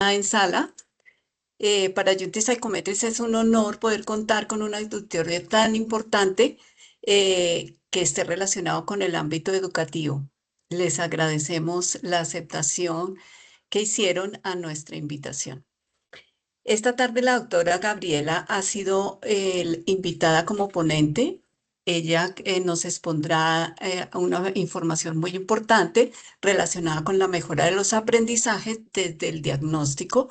en sala. Para Juntis Psychometrics es un honor poder contar con un auditorio tan importante que esté relacionado con el ámbito educativo. Les agradecemos la aceptación que hicieron a nuestra invitación. Esta tarde la doctora Gabriela ha sido invitada como ponente. Ella nos expondrá una información muy importante relacionada con la mejora de los aprendizajes desde el diagnóstico,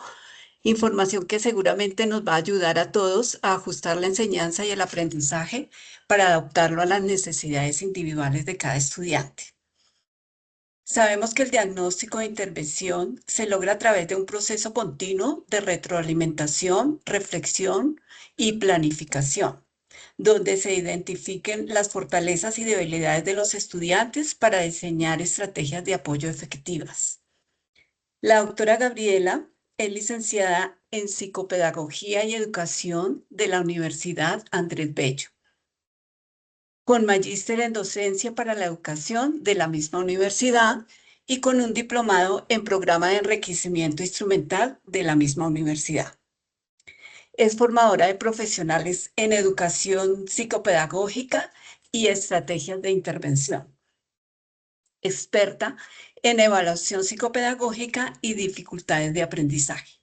información que seguramente nos va a ayudar a todos a ajustar la enseñanza y el aprendizaje para adaptarlo a las necesidades individuales de cada estudiante. Sabemos que el diagnóstico de intervención se logra a través de un proceso continuo de retroalimentación, reflexión y planificación, donde se identifiquen las fortalezas y debilidades de los estudiantes para diseñar estrategias de apoyo efectivas. La doctora Gabriela es licenciada en Psicopedagogía y Educación de la Universidad Andrés Bello, con magíster en Docencia para la Educación de la misma universidad y con un diplomado en Programa de Enriquecimiento Instrumental de la misma universidad. Es formadora de profesionales en educación psicopedagógica y estrategias de intervención. Experta en evaluación psicopedagógica y dificultades de aprendizaje.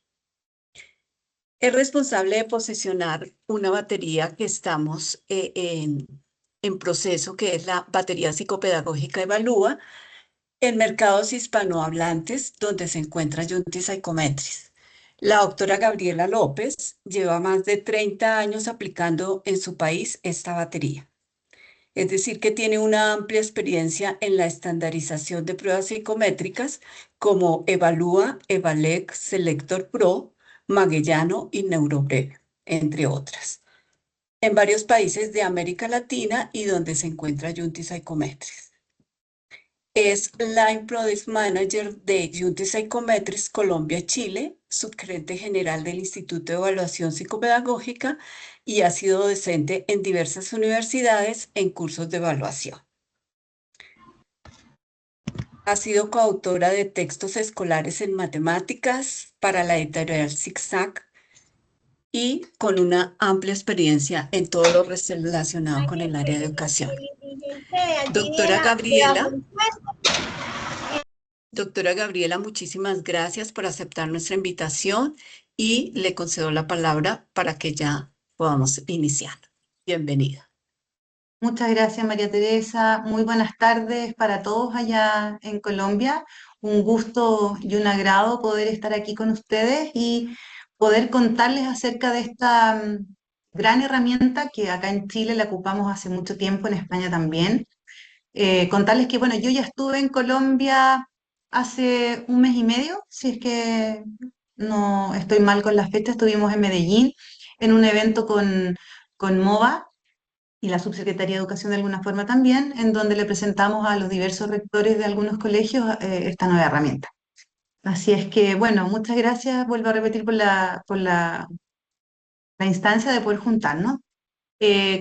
Es responsable de posesionar una batería que estamos en proceso, que es la batería psicopedagógica Evalúa, en mercados hispanohablantes, donde se encuentra Juntis Psychometrics. La doctora Gabriela López lleva más de 30 años aplicando en su país esta batería. Es decir, que tiene una amplia experiencia en la estandarización de pruebas psicométricas como Evalúa, Evalec, Selector Pro, Magellano y Neurobreve, entre otras, en varios países de América Latina y donde se encuentra Juntis Psychometrics. Es Line Product Manager de Juntis Psychometrics Colombia-Chile, subgerente general del Instituto de Evaluación Psicopedagógica y ha sido docente en diversas universidades en cursos de evaluación. Ha sido coautora de textos escolares en matemáticas para la editorial Zigzag y con una amplia experiencia en todo lo relacionado con el área de educación. Doctora Gabriela. Doctora Gabriela, muchísimas gracias por aceptar nuestra invitación y le concedo la palabra para que ya podamos iniciar. Bienvenida. Muchas gracias, María Teresa. Muy buenas tardes para todos allá en Colombia. Un gusto y un agrado poder estar aquí con ustedes y poder contarles acerca de esta gran herramienta que acá en Chile la ocupamos hace mucho tiempo, en España también. Contarles que, bueno, yo ya estuve en Colombia hace un mes y medio, si es que no estoy mal con las fechas. Estuvimos en Medellín en un evento con MOVA y la Subsecretaría de Educación de alguna forma también, en donde le presentamos a los diversos rectores de algunos colegios esta nueva herramienta. Así es que, bueno, muchas gracias, vuelvo a repetir la instancia de poder juntarnos.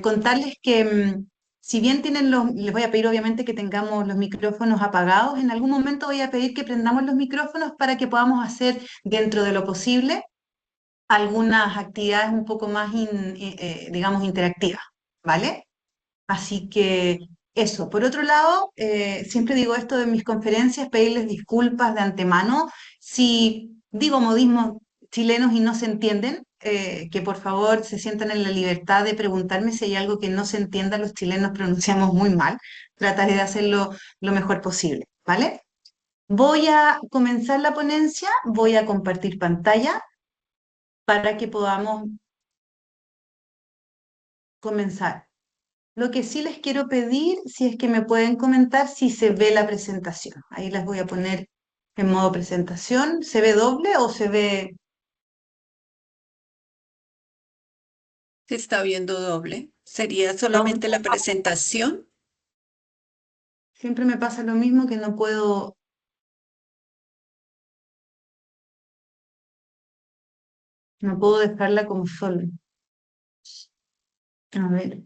Contarles que si bien les voy a pedir obviamente que tengamos los micrófonos apagados, en algún momento voy a pedir que prendamos los micrófonos para que podamos hacer dentro de lo posible algunas actividades un poco más, digamos, interactivas, ¿vale? Así que eso. Por otro lado, siempre digo esto de mis conferencias, pedirles disculpas de antemano si digo modismos chilenos y no se entienden, que por favor se sientan en la libertad de preguntarme si hay algo que no se entienda. Los chilenos pronunciamos muy mal. Trataré de hacerlo lo mejor posible, ¿vale? Voy a comenzar la ponencia, voy a compartir pantalla para que podamos comenzar. Lo que sí les quiero pedir, si es que me pueden comentar si se ve la presentación. Ahí las voy a poner en modo presentación. ¿Se ve doble o se ve? Se está viendo doble. ¿Sería Doble. solamente la presentación? Siempre me pasa lo mismo que no puedo dejarla como solo. A ver.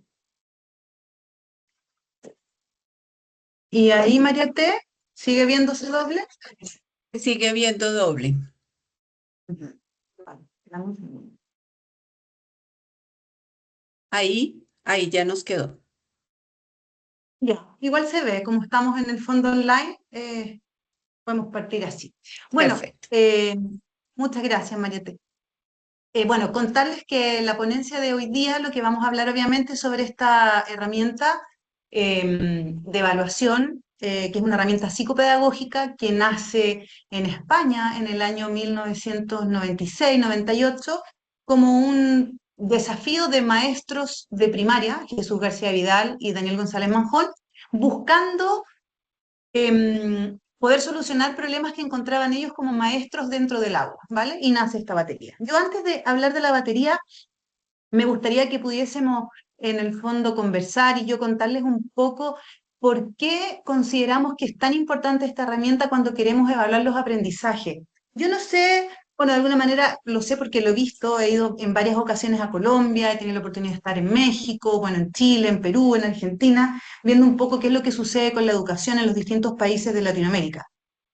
¿Y ahí, María T, sigue viéndose doble? Sigue viendo doble. Ujú. Vale, dame un segundo. Ahí ya nos quedó. Ya, igual se ve, como estamos en el fondo online, podemos partir así. Bueno, Perfecto. muchas gracias, Mariette. Bueno, contarles que la ponencia de hoy día lo que vamos a hablar obviamente es sobre esta herramienta de evaluación, que es una herramienta psicopedagógica que nace en España en el año 1996-98 como un desafío de maestros de primaria, Jesús García Vidal y Daniel González Manjón, buscando poder solucionar problemas que encontraban ellos como maestros dentro del aula, ¿vale? Y nace esta batería. Yo antes de hablar de la batería, me gustaría que pudiésemos en el fondo conversar y yo contarles un poco por qué consideramos que es tan importante esta herramienta cuando queremos evaluar los aprendizajes. Yo no sé, bueno, de alguna manera lo sé porque lo he visto, he ido en varias ocasiones a Colombia, he tenido la oportunidad de estar en México, bueno, en Chile, en Perú, en Argentina, viendo un poco qué es lo que sucede con la educación en los distintos países de Latinoamérica.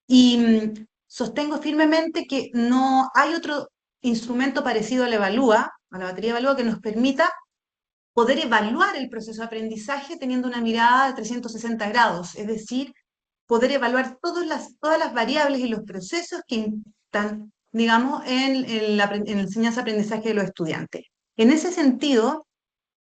Y sostengo firmemente que no hay otro instrumento parecido a la Evalúa, a la batería Evalúa, que nos permita poder evaluar el proceso de aprendizaje teniendo una mirada de 360 grados, es decir, poder evaluar todas las variables y los procesos que están, digamos, en la enseñanza-aprendizaje de los estudiantes. En ese sentido,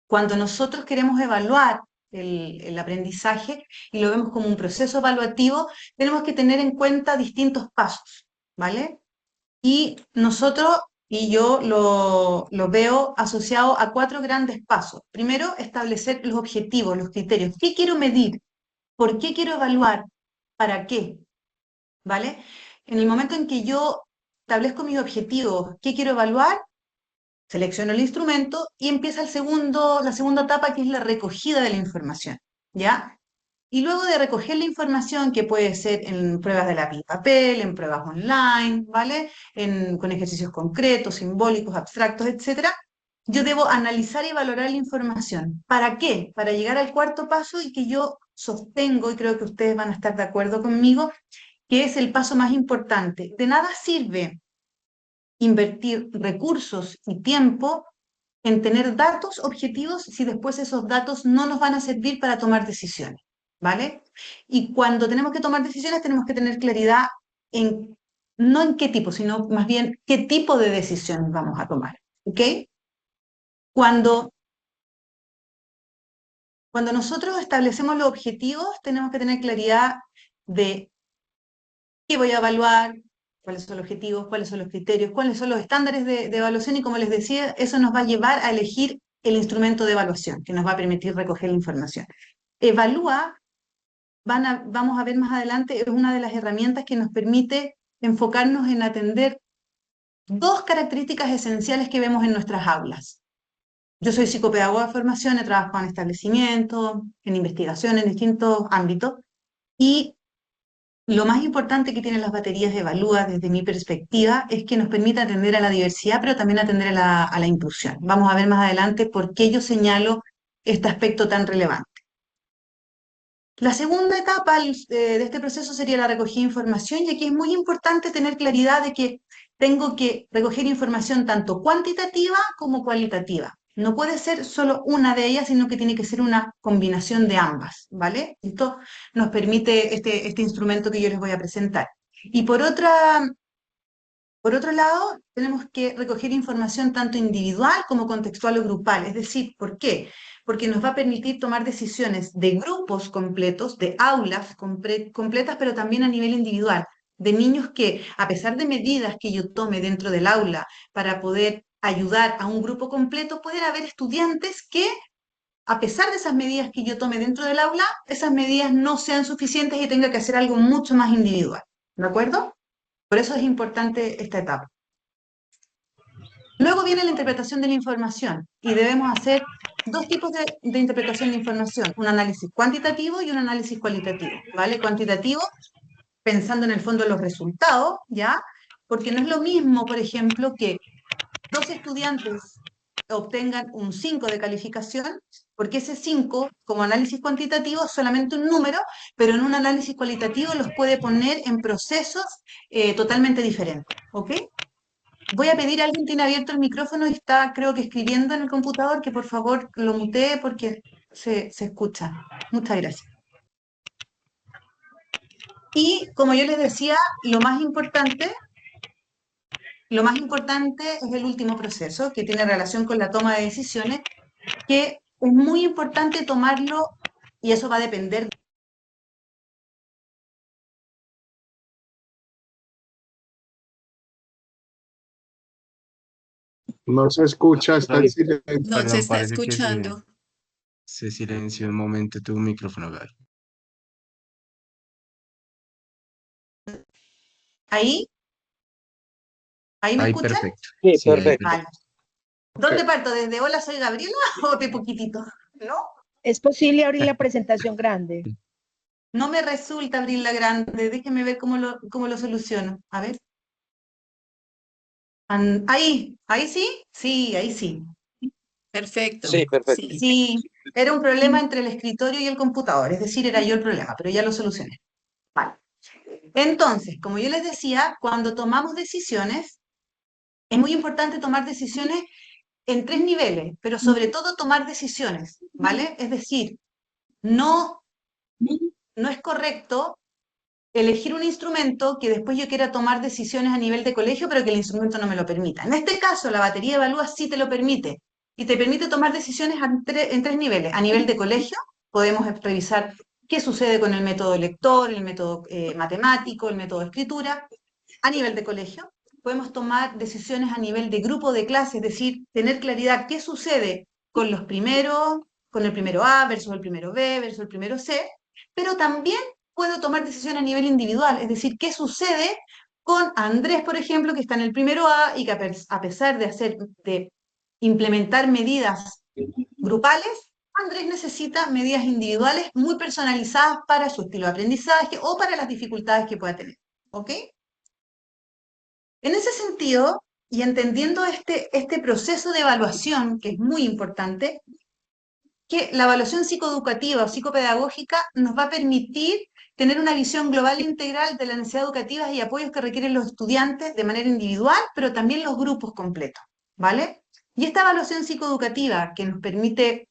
cuando nosotros queremos evaluar el aprendizaje y lo vemos como un proceso evaluativo, tenemos que tener en cuenta distintos pasos, ¿vale? Y nosotros, y yo lo veo asociado a cuatro grandes pasos. Primero, establecer los objetivos, los criterios. ¿Qué quiero medir? ¿Por qué quiero evaluar? ¿Para qué? ¿Vale? En el momento en que yo establezco mis objetivos, ¿qué quiero evaluar? Selecciono el instrumento y empieza la segunda etapa, que es la recogida de la información, ¿ya? Y luego de recoger la información, que puede ser en pruebas de lápiz y papel, en pruebas online, ¿vale? Con ejercicios concretos, simbólicos, abstractos, etcétera, yo debo analizar y valorar la información. ¿Para qué? Para llegar al cuarto paso y que yo sostengo, y creo que ustedes van a estar de acuerdo conmigo, que es el paso más importante. De nada sirve invertir recursos y tiempo en tener datos objetivos si después esos datos no nos van a servir para tomar decisiones, ¿vale? Y cuando tenemos que tomar decisiones tenemos que tener claridad en, no en qué tipo, sino más bien qué tipo de decisiones vamos a tomar, ¿ok? Cuando, cuando nosotros establecemos los objetivos tenemos que tener claridad de qué voy a evaluar, cuáles son los objetivos, cuáles son los criterios, cuáles son los estándares de evaluación y como les decía, eso nos va a llevar a elegir el instrumento de evaluación que nos va a permitir recoger la información. Evalúa, vamos a ver más adelante, es una de las herramientas que nos permite enfocarnos en atender dos características esenciales que vemos en nuestras aulas. Yo soy psicopedagoga de formación, he trabajado en establecimientos, en investigación, en distintos ámbitos, y lo más importante que tienen las baterías de Evalúa, desde mi perspectiva, es que nos permite atender a la diversidad, pero también atender a la inclusión. Vamos a ver más adelante por qué yo señalo este aspecto tan relevante. La segunda etapa de este proceso sería la recogida de información, y aquí es muy importante tener claridad de que tengo que recoger información tanto cuantitativa como cualitativa. No puede ser solo una de ellas, sino que tiene que ser una combinación de ambas, ¿vale? Esto nos permite este instrumento que yo les voy a presentar. Y por otro lado, tenemos que recoger información tanto individual como contextual o grupal. Es decir, ¿por qué? Porque nos va a permitir tomar decisiones de grupos completos, de aulas completas, pero también a nivel individual, de niños que, a pesar de medidas que yo tome dentro del aula para poder ayudar a un grupo completo, pueden haber estudiantes que, a pesar de esas medidas que yo tome dentro del aula, esas medidas no sean suficientes y tenga que hacer algo mucho más individual. ¿De acuerdo? Por eso es importante esta etapa. Luego viene la interpretación de la información y debemos hacer dos tipos de interpretación de información, un análisis cuantitativo y un análisis cualitativo, ¿vale? Cuantitativo, pensando en el fondo en los resultados, ¿ya? Porque no es lo mismo, por ejemplo, que dos estudiantes obtengan un 5 de calificación, porque ese 5, como análisis cuantitativo, es solamente un número, pero en un análisis cualitativo los puede poner en procesos totalmente diferentes, ¿ok? Voy a pedir a alguien que tiene abierto el micrófono y está, creo que escribiendo en el computador, que por favor lo mutee porque se escucha. Muchas gracias. Y como yo les decía, lo más importante es el último proceso, que tiene relación con la toma de decisiones, que es muy importante tomarlo, y eso va a depender. No se escucha, está en silencio. No se Perdón, está parece que escuchando. se silenció un momento tu micrófono, Gaby. Ahí, ¿ahí me Ahí, escuchan? perfecto. Sí, Sí, ahí, perfecto. Vale. ¿Dónde parto? ¿Desde hola, soy Gabriela o de poquitito? ¿No? ¿Es posible abrir la presentación grande? No me resulta abrirla grande. Déjeme ver cómo lo soluciono. A ver. Ahí sí, sí, ahí sí. Perfecto. Sí, perfecto. Sí. Sí, era un problema entre el escritorio y el computador, es decir, era yo el problema, pero ya lo solucioné. Vale. Entonces, como yo les decía, cuando tomamos decisiones, es muy importante tomar decisiones en tres niveles, pero sobre todo tomar decisiones, ¿vale? Es decir, no, no es correcto elegir un instrumento que después yo quiera tomar decisiones a nivel de colegio, pero que el instrumento no me lo permita. En este caso, la batería Evalúa sí te lo permite, y te permite tomar decisiones en tres niveles. A nivel de colegio, podemos revisar qué sucede con el método lector, el método matemático, el método de escritura. A nivel de colegio, podemos tomar decisiones a nivel de grupo de clase, es decir, tener claridad qué sucede con los primeros, con el primero A versus el primero B versus el primero C, pero también puedo tomar decisiones a nivel individual, es decir, qué sucede con Andrés, por ejemplo, que está en el primero A y que a pesar de implementar medidas grupales, Andrés necesita medidas individuales muy personalizadas para su estilo de aprendizaje o para las dificultades que pueda tener. ¿Ok? En ese sentido, y entendiendo este proceso de evaluación, que es muy importante, que la evaluación psicoeducativa o psicopedagógica nos va a permitir tener una visión global e integral de las necesidades educativas y apoyos que requieren los estudiantes de manera individual, pero también los grupos completos, ¿vale? Y esta evaluación psicoeducativa que nos permite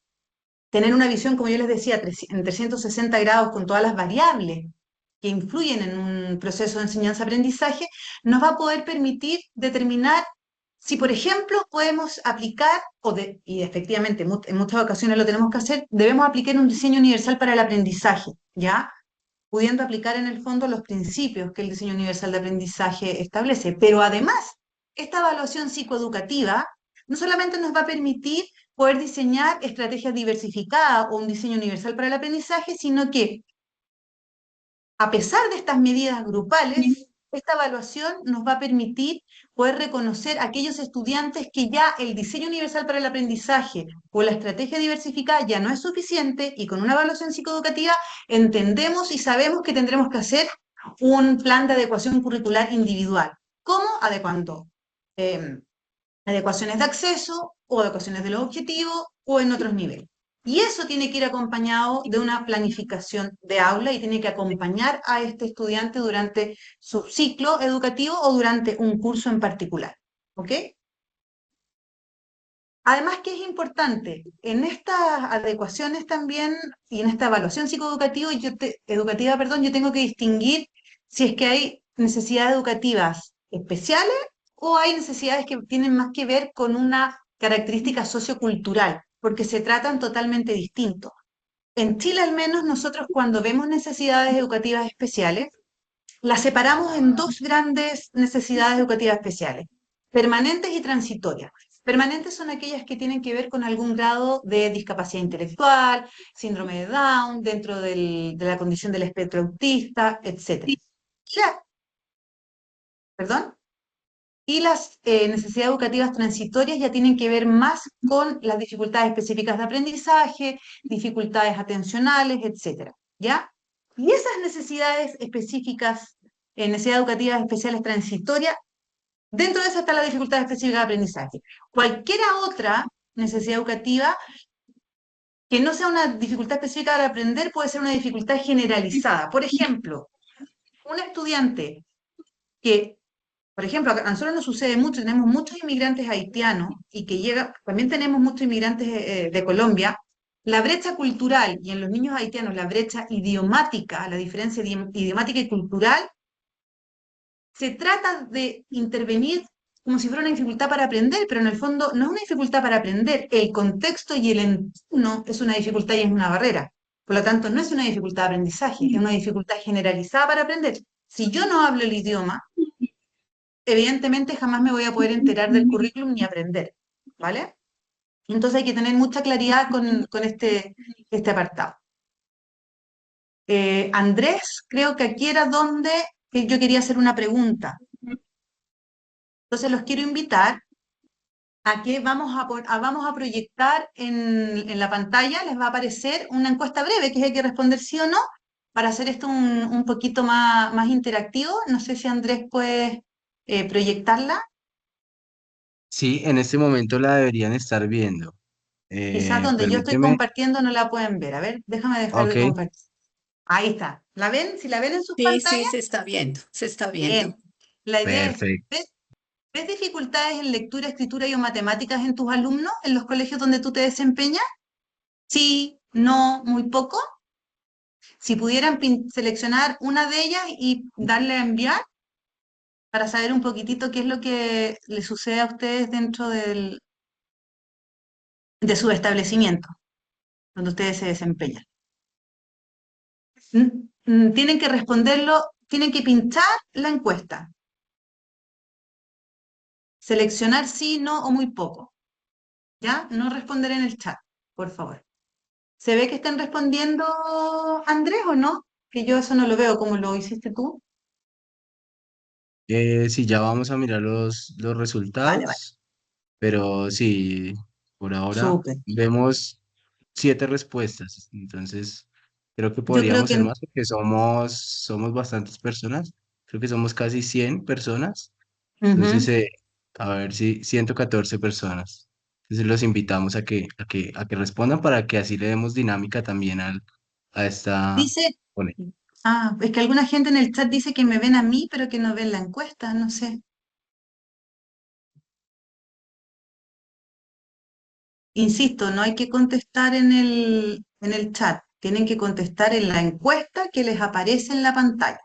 tener una visión, como yo les decía, en 360 grados con todas las variables que influyen en un proceso de enseñanza-aprendizaje, nos va a poder permitir determinar si, por ejemplo, podemos aplicar, y efectivamente en muchas ocasiones lo tenemos que hacer, debemos aplicar un diseño universal para el aprendizaje, ¿ya? Pudiendo aplicar en el fondo los principios que el diseño universal de aprendizaje establece. Pero además, esta evaluación psicoeducativa no solamente nos va a permitir poder diseñar estrategias diversificadas o un diseño universal para el aprendizaje, sino que a pesar de estas medidas grupales, esta evaluación nos va a permitir poder reconocer a aquellos estudiantes que ya el diseño universal para el aprendizaje o la estrategia diversificada ya no es suficiente, y con una evaluación psicoeducativa entendemos y sabemos que tendremos que hacer un plan de adecuación curricular individual. ¿Cómo? Adecuando adecuaciones de acceso o adecuaciones de los objetivos o en otros niveles. Y eso tiene que ir acompañado de una planificación de aula y tiene que acompañar a este estudiante durante su ciclo educativo o durante un curso en particular. ¿Ok? Además, que es importante, en estas adecuaciones también y en esta evaluación psicoeducativa, yo tengo que distinguir si es que hay necesidades educativas especiales o hay necesidades que tienen más que ver con una característica sociocultural, porque se tratan totalmente distintos. En Chile, al menos, nosotros cuando vemos necesidades educativas especiales, las separamos en dos grandes necesidades educativas especiales: permanentes y transitorias. Permanentes son aquellas que tienen que ver con algún grado de discapacidad intelectual, síndrome de Down, dentro de la condición del espectro autista, etc. ¿Perdón? Y las necesidades educativas transitorias ya tienen que ver más con las dificultades específicas de aprendizaje, dificultades atencionales, etc. ¿Ya? Y esas necesidades específicas, necesidades educativas especiales transitorias, dentro de esa está la dificultad específica de aprendizaje. Cualquiera otra necesidad educativa que no sea una dificultad específica de aprender puede ser una dificultad generalizada. Por ejemplo, un estudiante que Por ejemplo, a nosotros nos sucede mucho, tenemos muchos inmigrantes haitianos y que también tenemos muchos inmigrantes de Colombia. La brecha cultural y en los niños haitianos la brecha idiomática, la diferencia idiomática y cultural, se trata de intervenir como si fuera una dificultad para aprender, pero en el fondo no es una dificultad para aprender. El contexto y el entorno es una dificultad y es una barrera. Por lo tanto, no es una dificultad de aprendizaje, es una dificultad generalizada para aprender. Si yo no hablo el idioma, evidentemente jamás me voy a poder enterar del currículum ni aprender, ¿vale? Entonces hay que tener mucha claridad con este apartado. Andrés, creo que aquí era donde yo quería hacer una pregunta. Entonces los quiero invitar a que vamos a proyectar en la pantalla, les va a aparecer una encuesta breve que hay que responder sí o no, para hacer esto un poquito más interactivo. No sé si Andrés puede proyectarla. Sí, en este momento la deberían estar viendo. Quizás donde yo estoy Permíteme. compartiendo no la pueden ver. A ver, déjame dejar Ok, de compartir. Ahí está. ¿La ven? Si la ven en sus Sí, sí, pantallas, se está viendo, se está viendo. bien. La idea es, perfecto. ¿ves dificultades en lectura, escritura y o matemáticas en tus alumnos en los colegios donde tú te desempeñas? Sí, no, muy poco. Si pudieran seleccionar una de ellas y darle a enviar para saber un poquitito qué es lo que les sucede a ustedes dentro de su establecimiento donde ustedes se desempeñan. Tienen que responderlo, tienen que pinchar la encuesta. Seleccionar sí, no o muy poco. ¿Ya? No responder en el chat, por favor. ¿Se ve que están respondiendo, Andrés, o no? Que yo eso no lo veo como lo hiciste tú. Sí, ya vamos a mirar los Vale, vale. resultados, pero sí, por ahora Súper. vemos 7 respuestas, entonces creo que Yo creo podríamos ser que más porque somos bastantes personas, creo que somos casi 100 personas, entonces ujú. a ver si 114 personas. Entonces los invitamos a que respondan para que así le demos dinámica también a esta. Dice, es que alguna gente en el chat dice que me ven a mí, pero que no ven la encuesta, no sé. Insisto, no hay que contestar en el chat, tienen que contestar en la encuesta que les aparece en la pantalla.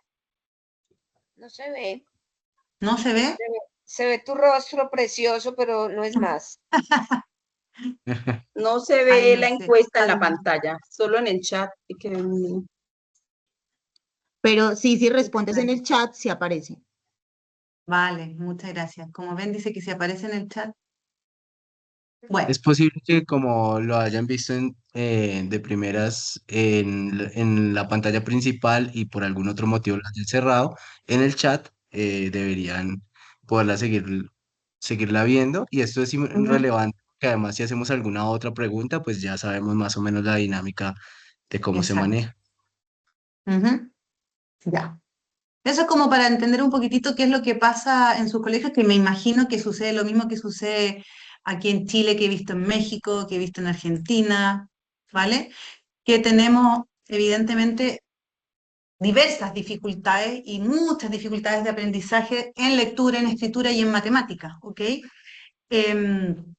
No se ve. ¿No se ve? Se ve tu rostro precioso, pero no es más. No se Ay, ve no la sé. encuesta en la pantalla, solo en el chat. Pero sí, si respondes en el chat, sí aparece. Vale, muchas gracias. Como ven, dice que se aparece en el chat. Bueno, Es posible que como lo hayan visto de primeras en la pantalla principal y por algún otro motivo la hayan cerrado, en el chat deberían poderla seguirla viendo. Y esto es ujú, relevante, que además si hacemos alguna otra pregunta, pues ya sabemos más o menos la dinámica de cómo se exacto. maneja. Ujú, ya. Eso es como para entender un poquitito qué es lo que pasa en sus colegios, que me imagino que sucede lo mismo que sucede aquí en Chile, que he visto en México, que he visto en Argentina, ¿vale? Que tenemos evidentemente diversas dificultades y muchas dificultades de aprendizaje en lectura, en escritura y en matemáticas, ¿ok? Em,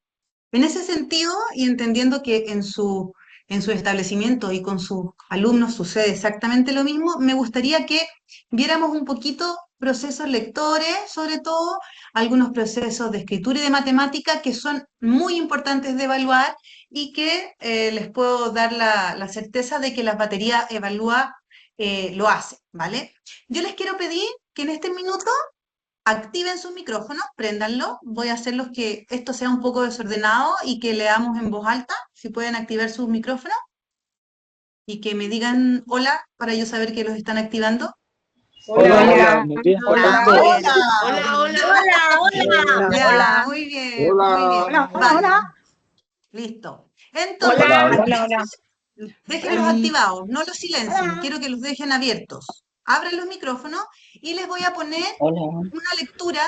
en ese sentido, y entendiendo que en su establecimiento y con sus alumnos sucede exactamente lo mismo, me gustaría que viéramos un poquito procesos lectores, sobre todo, algunos procesos de escritura y de matemática que son muy importantes de evaluar y que les puedo dar la certeza de que la batería Evalúa lo hace, ¿vale? Yo les quiero pedir que en este minuto activen sus micrófonos, préndanlo. Voy a hacerlos que esto sea un poco desordenado y que leamos en voz alta, si pueden activar sus micrófonos y que me digan hola para yo saber que los están activando. Hola, Hola. hola. Ah, Hola. muy bien. Hola, hola. Hola. Ya, muy bien, muy bien. Hola. Vale, listo. Entonces, Hola. Hola. déjenlos activados, no los silencien, quiero que los dejen abiertos. Abran los micrófonos y les voy a poner una lectura,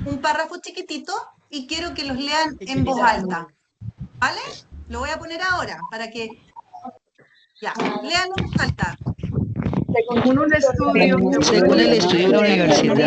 un párrafo chiquitito, y quiero que los lean en voz alta. ¿Vale? Lo voy a poner ahora para que. Ya, léanlo en voz alta. Según un estudio, Según el estudio de la Universidad de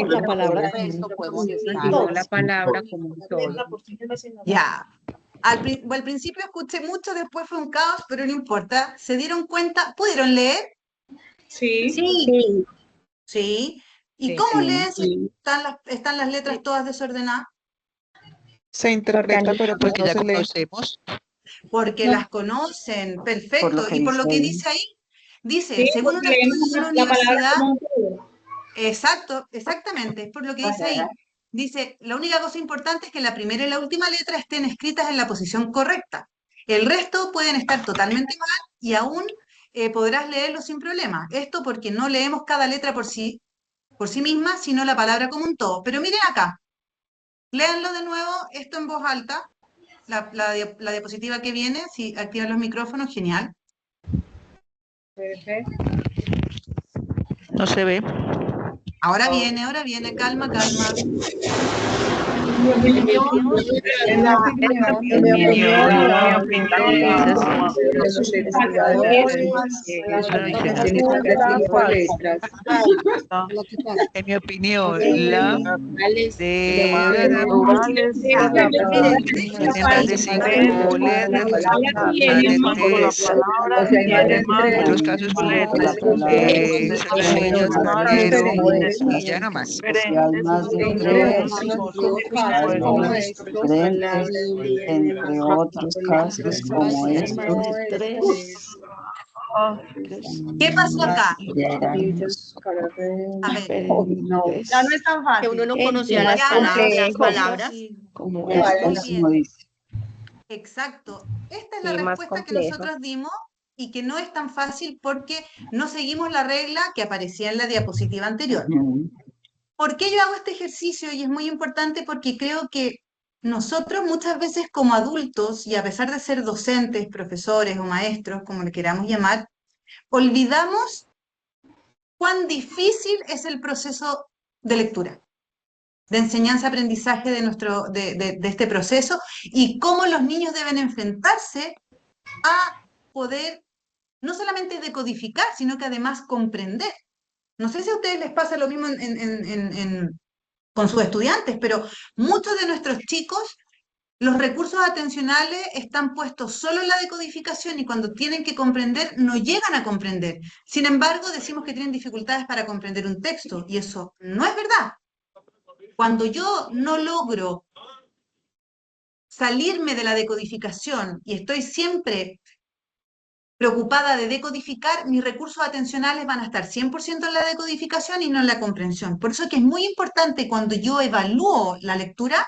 La palabra resto podemos decir no la palabra como un todo. Ya. Al principio escuché mucho, después fue un caos, pero no importa. ¿Se dieron cuenta? ¿Pudieron leer? sí, Sí. Sí. ¿Y Sí. cómo leen si están las letras todas desordenadas? Se interpreta, pero pues Porque no ya se lee. conocemos. Porque las conocen, perfecto. ¿Y por lo que dice ahí? Dice, sí, según un porque leemos estudio de una la palabra universidad, como un todo. exacto, exactamente, es por lo que dice ahí. Dice, la única cosa importante es que la primera y la última letra estén escritas en la posición correcta. El resto pueden estar totalmente mal y aún podrás leerlo sin problema. Esto porque no leemos cada letra por sí misma, sino la palabra como un todo. Pero miren acá, léanlo de nuevo, esto en voz alta, la diapositiva que viene, si activan los micrófonos, genial. Perfecto. No se ve. Ahora viene, calma, calma. En mi opinión, la en otros casos con letras, y ya no más. Si hay más de tres, entre otros casos como estos, ¿Qué pasó acá? consideramos A ver, Ya no es tan fácil. Que uno no conocía más las complejo. palabras. como Muy estos, bien. como dice. Exacto. Esta es la Sí, más respuesta que complejo. nosotros dimos y que no es tan fácil porque no seguimos la regla que aparecía en la diapositiva anterior. ¿Por qué yo hago este ejercicio? Y es muy importante porque creo que nosotros muchas veces como adultos, y a pesar de ser docentes, profesores o maestros, como le queramos llamar, olvidamos cuán difícil es el proceso de lectura, de enseñanza-aprendizaje de este proceso y cómo los niños deben enfrentarse a poder no solamente decodificar, sino que además comprender. No sé si a ustedes les pasa lo mismo con sus estudiantes, pero muchos de nuestros chicos, los recursos atencionales están puestos solo en la decodificación y cuando tienen que comprender no llegan a comprender. Sin embargo, decimos que tienen dificultades para comprender un texto y eso no es verdad. Cuando yo no logro salirme de la decodificación y estoy siempre preocupada de decodificar, mis recursos atencionales van a estar 100% en la decodificación y no en la comprensión. Por eso que es muy importante cuando yo evalúo la lectura,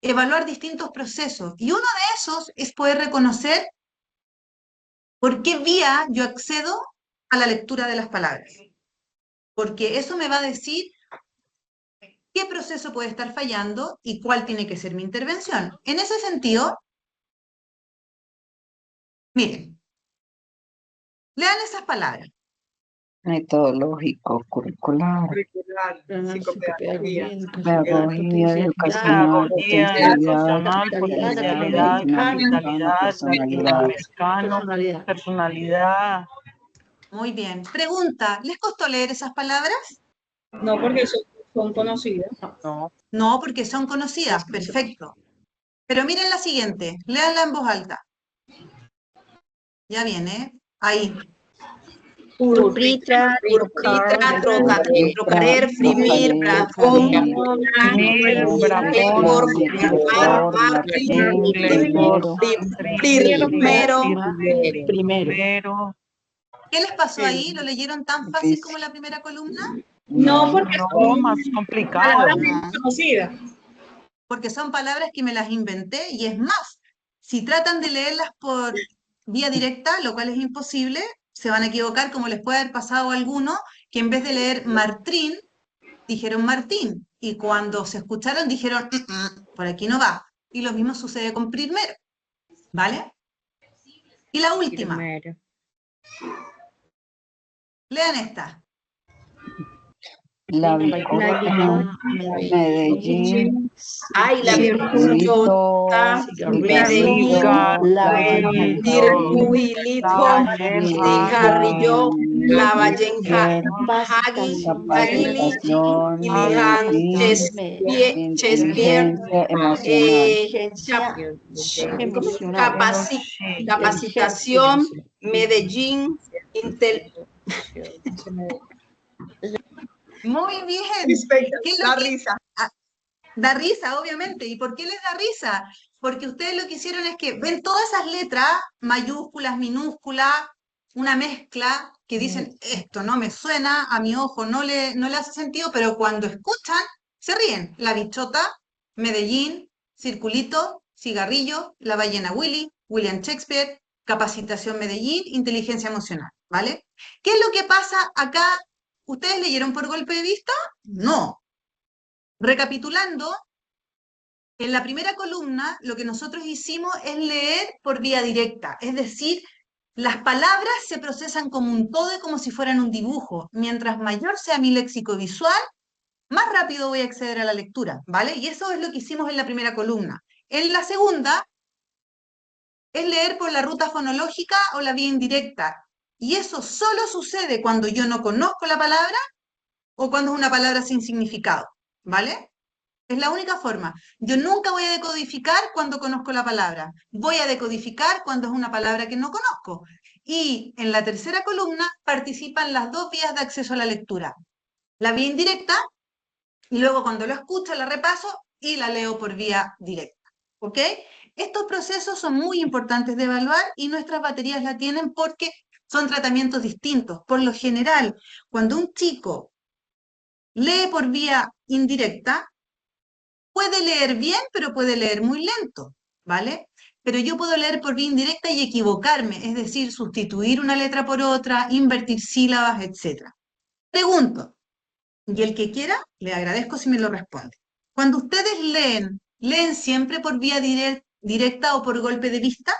evaluar distintos procesos. Y uno de esos es poder reconocer por qué vía yo accedo a la lectura de las palabras. Porque eso me va a decir qué proceso puede estar fallando y cuál tiene que ser mi intervención. En ese sentido, miren, lean esas palabras. Metodológico, curricular, Psicopedagogía. pedagogía, educacional, potencialidad, personalidad. Personalidad. Muy bien. Pregunta, ¿les costó leer esas palabras? No, porque son conocidas. No, porque son conocidas. Perfecto. Pero miren la siguiente. Léanla en voz alta. Ya viene. Ahí. Purpritra, Trocarer, frimir, Primero. ¿Qué les pasó ahí? ¿Lo leyeron tan fácil como la primera columna? No, porque son más complicado. palabras muy conocidas. Porque son palabras que me las inventé y es más, si tratan de leerlas por vía directa, lo cual es imposible, se van a equivocar como les puede haber pasado a alguno, que en vez de leer Martrín, dijeron Martín, y cuando se escucharon dijeron, por aquí no va. Y lo mismo sucede con primero, ¿vale? Y la última, Primero. lean esta. La Victoria, Medellín, Ay, la Circuito, Virtullota, Cigarrillo, Medellín, Circuito, Cigarrillo, Lavalleja, Hagi, Hagili, capacitación, Ilijan, Medellín, Chespierre, inteligencia emocional. capacitación, Medellín, Muy bien. ¿Qué es lo Da que- risa. Da risa, obviamente. ¿Y por qué les da risa? Porque ustedes lo que hicieron es que ven todas esas letras, mayúsculas, minúsculas, una mezcla, que dicen, esto no me suena, a mi ojo no le hace sentido, pero cuando escuchan, se ríen. La bichota, Medellín, circulito, cigarrillo, la ballena Willy, William Shakespeare, capacitación Medellín, inteligencia emocional, ¿vale? ¿Qué es lo que pasa acá? ¿Ustedes leyeron por golpe de vista? No. Recapitulando, en la primera columna lo que nosotros hicimos es leer por vía directa, es decir, las palabras se procesan como un todo y como si fueran un dibujo. Mientras mayor sea mi léxico visual, más rápido voy a acceder a la lectura, ¿vale? Y eso es lo que hicimos en la primera columna. En la segunda es leer por la ruta fonológica o la vía indirecta. Y eso solo sucede cuando yo no conozco la palabra o cuando es una palabra sin significado, ¿vale? Es la única forma. Yo nunca voy a decodificar cuando conozco la palabra. Voy a decodificar cuando es una palabra que no conozco. Y en la tercera columna participan las dos vías de acceso a la lectura. La vía indirecta, y luego cuando lo escucho la repaso y la leo por vía directa. ¿Ok? Estos procesos son muy importantes de evaluar y nuestras baterías la tienen porque son tratamientos distintos. Por lo general, cuando un chico lee por vía indirecta, puede leer bien, pero puede leer muy lento, ¿vale? Pero yo puedo leer por vía indirecta y equivocarme, es decir, sustituir una letra por otra, invertir sílabas, etc. Pregunto, y el que quiera, le agradezco si me lo responde. Cuando ustedes leen, ¿leen siempre por vía directa o por golpe de vista?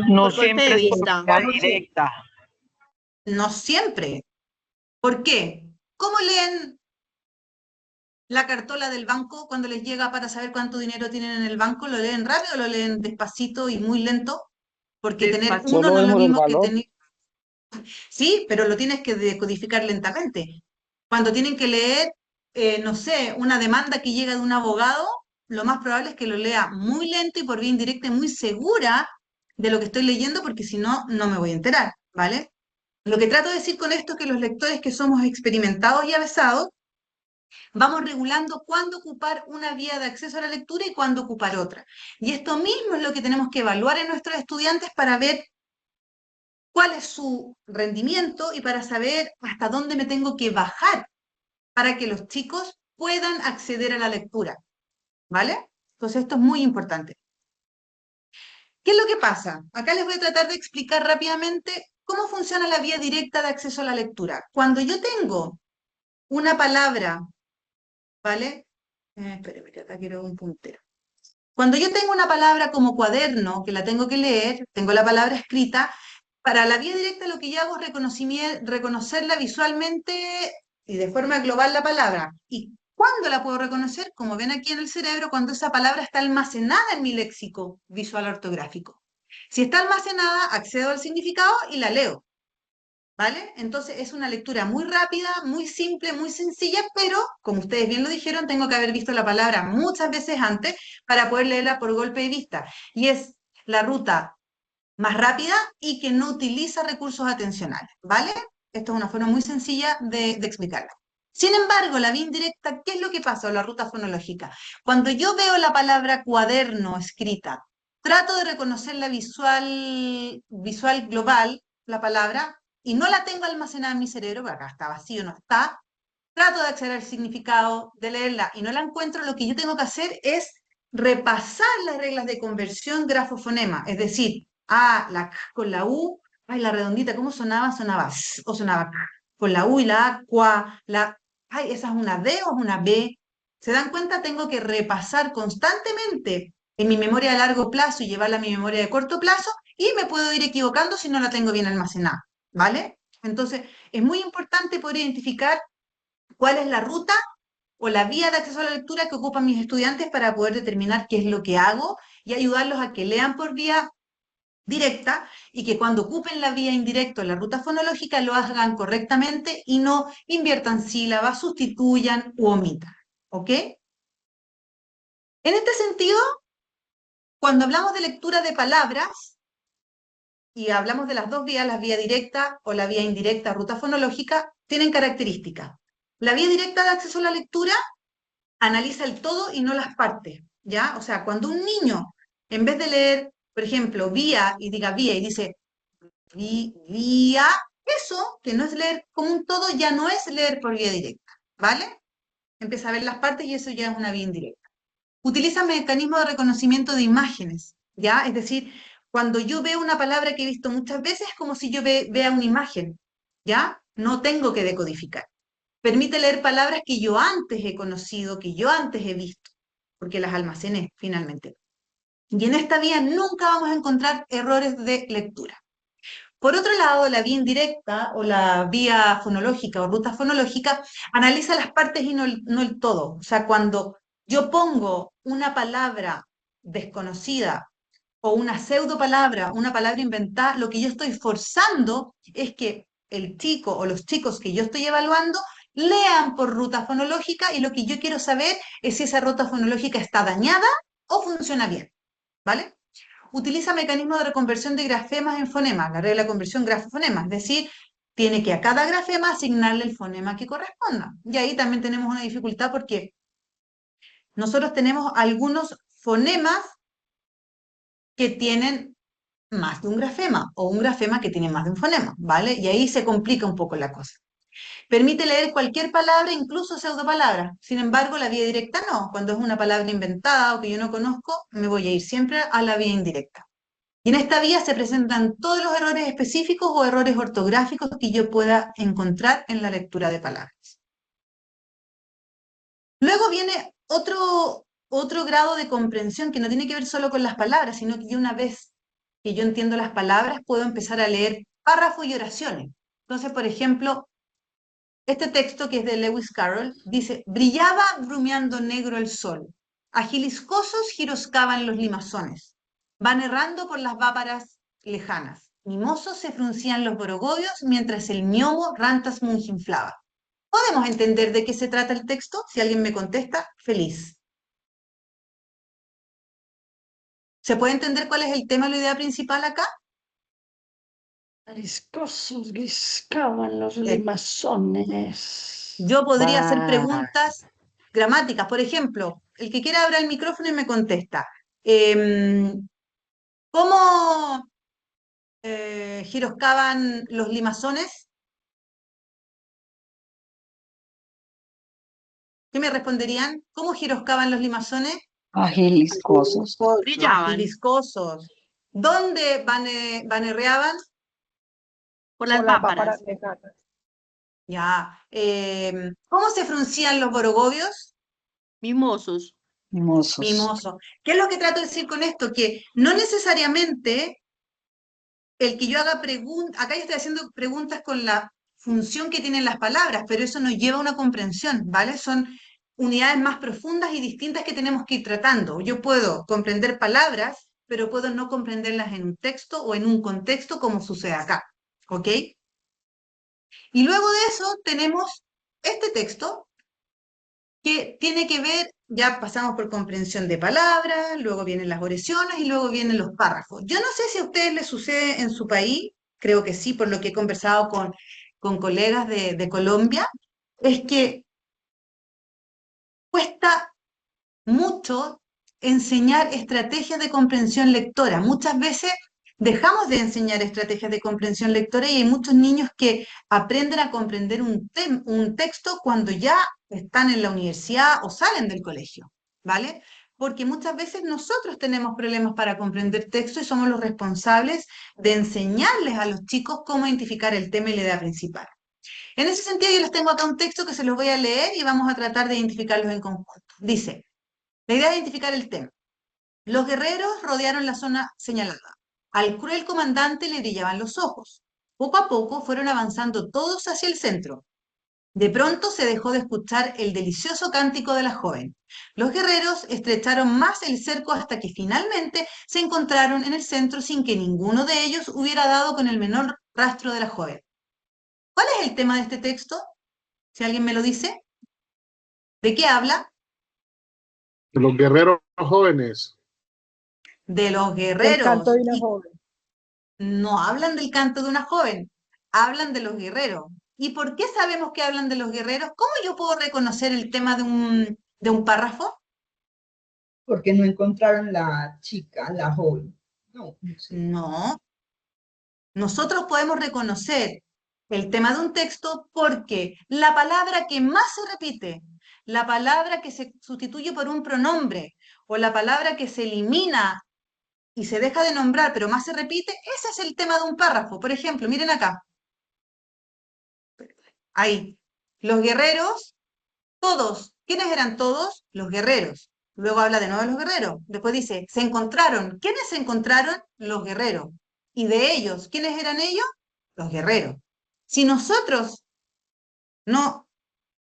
No Por golpe de siempre es vista. por vía directa. No siempre. ¿Por qué? ¿Cómo leen la cartola del banco cuando les llega para saber cuánto dinero tienen en el banco? ¿Lo leen rápido o lo leen despacito y muy lento? Porque tener uno no es lo mismo que tener... Sí, pero lo tienes que decodificar lentamente. Cuando tienen que leer, no sé, una demanda que llega de un abogado, lo más probable es que lo lea muy lento y por vía indirecta y muy segura de lo que estoy leyendo, porque si no, no me voy a enterar, ¿vale? Lo que trato de decir con esto es que los lectores que somos experimentados y avesados, vamos regulando cuándo ocupar una vía de acceso a la lectura y cuándo ocupar otra. Y esto mismo es lo que tenemos que evaluar en nuestros estudiantes para ver cuál es su rendimiento y para saber hasta dónde me tengo que bajar para que los chicos puedan acceder a la lectura. ¿Vale? Entonces esto es muy importante. ¿Qué es lo que pasa? Acá les voy a tratar de explicar rápidamente cómo funciona la vía directa de acceso a la lectura. Cuando yo tengo una palabra, ¿vale? Espérame, que acá quiero un puntero. Cuando yo tengo una palabra como cuaderno, que la tengo que leer, tengo la palabra escrita, para la vía directa lo que yo hago es reconocerla visualmente y de forma global la palabra. ¿Y cuándo la puedo reconocer? Como ven aquí en el cerebro, cuando esa palabra está almacenada en mi léxico visual ortográfico. Si está almacenada, accedo al significado y la leo. ¿Vale? Entonces es una lectura muy rápida, muy simple, muy sencilla, pero como ustedes bien lo dijeron, tengo que haber visto la palabra muchas veces antes para poder leerla por golpe de vista. Y es la ruta más rápida y que no utiliza recursos atencionales, ¿vale? Esto es una forma muy sencilla de explicarla. Sin embargo, la vía indirecta, ¿qué es lo que pasa? O la ruta fonológica. Cuando yo veo la palabra cuaderno escrita, trato de reconocer la visual global, la palabra, y no la tengo almacenada en mi cerebro, porque acá está vacío, no está. Trato de acceder al significado, de leerla y no la encuentro. Lo que yo tengo que hacer es repasar las reglas de conversión grafo-fonema, es decir, A, la K con la U, Ay, la redondita, ¿cómo sonaba? Sonaba s, o sonaba k. Con la U y la A, cua, la... Ay, ¿esa es una D o es una B? ¿Se dan cuenta? Tengo que repasar constantemente en mi memoria de largo plazo y llevarla a mi memoria de corto plazo y me puedo ir equivocando si no la tengo bien almacenada, ¿vale? Entonces, es muy importante poder identificar cuál es la ruta o la vía de acceso a la lectura que ocupan mis estudiantes para poder determinar qué es lo que hago y ayudarlos a que lean por vía directa y que cuando ocupen la vía indirecta o la ruta fonológica lo hagan correctamente y no inviertan sílabas, sustituyan u omitan. ¿Ok? En este sentido, cuando hablamos de lectura de palabras y hablamos de las dos vías, la vía directa o la vía indirecta, ruta fonológica, tienen características. La vía directa de acceso a la lectura analiza el todo y no las partes, ¿ya? O sea, cuando un niño, en vez de leer, por ejemplo, vía y diga vía y dice vía, eso, que no es leer como un todo, ya no es leer por vía directa, ¿vale? Empieza a ver las partes y eso ya es una vía indirecta. Utiliza mecanismos de reconocimiento de imágenes, ¿ya? Es decir, cuando yo veo una palabra que he visto muchas veces, es como si yo vea una imagen, ¿ya? No tengo que decodificar. Permite leer palabras que yo antes he conocido, que yo antes he visto, porque las almacené finalmente. Y en esta vía nunca vamos a encontrar errores de lectura. Por otro lado, la vía indirecta o la vía fonológica o ruta fonológica analiza las partes y no el todo. O sea, cuando yo pongo una palabra desconocida o una pseudo palabra, una palabra inventada, lo que yo estoy forzando es que el chico o los chicos que yo estoy evaluando lean por ruta fonológica y lo que yo quiero saber es si esa ruta fonológica está dañada o funciona bien, ¿vale? Utiliza mecanismos de reconversión de grafemas en fonemas, la regla de conversión grafo-fonema, es decir, tiene que a cada grafema asignarle el fonema que corresponda. Y ahí también tenemos una dificultad porque nosotros tenemos algunos fonemas que tienen más de un grafema o un grafema que tiene más de un fonema, ¿vale? Y ahí se complica un poco la cosa. Permite leer cualquier palabra, incluso pseudopalabras. Sin embargo, la vía directa no. Cuando es una palabra inventada o que yo no conozco, me voy a ir siempre a la vía indirecta. Y en esta vía se presentan todos los errores específicos o errores ortográficos que yo pueda encontrar en la lectura de palabras. Luego viene otro grado de comprensión que no tiene que ver solo con las palabras, sino que una vez que yo entiendo las palabras, puedo empezar a leer párrafos y oraciones. Entonces, por ejemplo, este texto que es de Lewis Carroll dice, brillaba brumeando negro el sol, agiliscosos giroscaban los limazones, van errando por las váparas lejanas, mimosos se fruncían los borogovios mientras el ñomo rantas munginflaba. ¿Podemos entender de qué se trata el texto? Si alguien me contesta, feliz. ¿Se puede entender cuál es el tema o la idea principal acá? Ariscosos guiscaban los limazones. Yo podría hacer preguntas gramáticas. Por ejemplo, el que quiera abrir el micrófono y me contesta. ¿Cómo giroscaban los limazones? ¿Qué me responderían? ¿Cómo giroscaban los limazones? Agiliscosos. Agiliscosos. ¿Dónde vanerreaban? Por las váparas. Ya. ¿Cómo se fruncían los borogovios? Mimosos. Mimosos. Mimoso. ¿Qué es lo que trato de decir con esto? Que no necesariamente el que yo haga preguntas, acá yo estoy haciendo preguntas con la función que tienen las palabras, pero eso nos lleva a una comprensión, ¿vale? Son unidades más profundas y distintas que tenemos que ir tratando. Yo puedo comprender palabras, pero puedo no comprenderlas en un texto o en un contexto como sucede acá, ¿ok? Y luego de eso tenemos este texto que tiene que ver, ya pasamos por comprensión de palabras, luego vienen las oraciones y luego vienen los párrafos. Yo no sé si a ustedes les sucede en su país, creo que sí, por lo que he conversado con colegas de Colombia, es que cuesta mucho enseñar estrategias de comprensión lectora. Muchas veces dejamos de enseñar estrategias de comprensión lectora y hay muchos niños que aprenden a comprender un texto cuando ya están en la universidad o salen del colegio, ¿vale? porque muchas veces nosotros tenemos problemas para comprender texto y somos los responsables de enseñarles a los chicos cómo identificar el tema y la idea principal. En ese sentido, yo les tengo acá un texto que se los voy a leer y vamos a tratar de identificarlos en conjunto. Dice, la idea es identificar el tema. Los guerreros rodearon la zona señalada. Al cruel comandante le brillaban los ojos. Poco a poco fueron avanzando todos hacia el centro. De pronto se dejó de escuchar el delicioso cántico de la joven. Los guerreros estrecharon más el cerco hasta que finalmente se encontraron en el centro sin que ninguno de ellos hubiera dado con el menor rastro de la joven. ¿Cuál es el tema de este texto? Si alguien me lo dice. ¿De qué habla? Los guerreros jóvenes. De los El canto guerreros. de una Y joven. no hablan del canto de una joven, hablan de los guerreros. ¿Y por qué sabemos que hablan de los guerreros? ¿Cómo yo puedo reconocer el tema de un párrafo? Porque no encontraron la chica, la joven. No, no sé. No. Nosotros podemos reconocer el tema de un texto porque la palabra que más se repite, la palabra que se sustituye por un pronombre o la palabra que se elimina y se deja de nombrar pero más se repite, ese es el tema de un párrafo. Por ejemplo, miren acá. Ahí. Los guerreros, todos. ¿Quiénes eran todos? Los guerreros. Luego habla de nuevo de los guerreros. Después dice, se encontraron. ¿Quiénes se encontraron? Los guerreros. Y de ellos, ¿quiénes eran ellos? Los guerreros. Si nosotros no,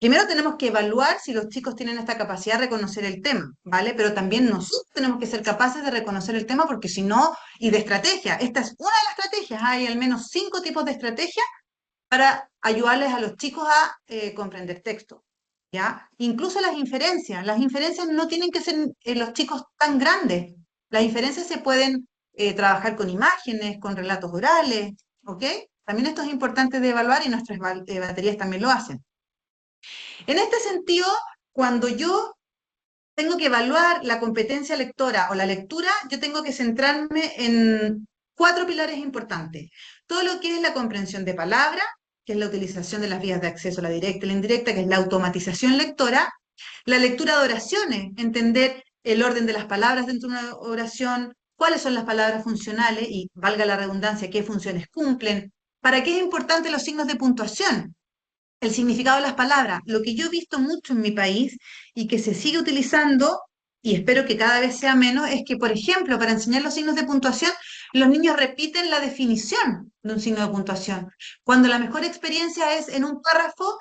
primero tenemos que evaluar si los chicos tienen esta capacidad de reconocer el tema, ¿vale? Pero también nosotros tenemos que ser capaces de reconocer el tema porque si no, y de estrategia. Esta es una de las estrategias. Hay al menos 5 tipos de estrategias para ayudarles a los chicos a comprender texto, ¿ya? Incluso las inferencias no tienen que ser los chicos tan grandes, las inferencias se pueden trabajar con imágenes, con relatos orales, ¿ok? También esto es importante de evaluar y nuestras baterías también lo hacen. En este sentido, cuando yo tengo que evaluar la competencia lectora o la lectura, yo tengo que centrarme en 4 pilares importantes. Todo lo que es la comprensión de palabra, que es la utilización de las vías de acceso, la directa y la indirecta, que es la automatización lectora, la lectura de oraciones, entender el orden de las palabras dentro de una oración, cuáles son las palabras funcionales y, valga la redundancia, qué funciones cumplen, para qué es importante los signos de puntuación, el significado de las palabras. Lo que yo he visto mucho en mi país y que se sigue utilizando, y espero que cada vez sea menos, es que, por ejemplo, para enseñar los signos de puntuación, los niños repiten la definición de un signo de puntuación, cuando la mejor experiencia es en un párrafo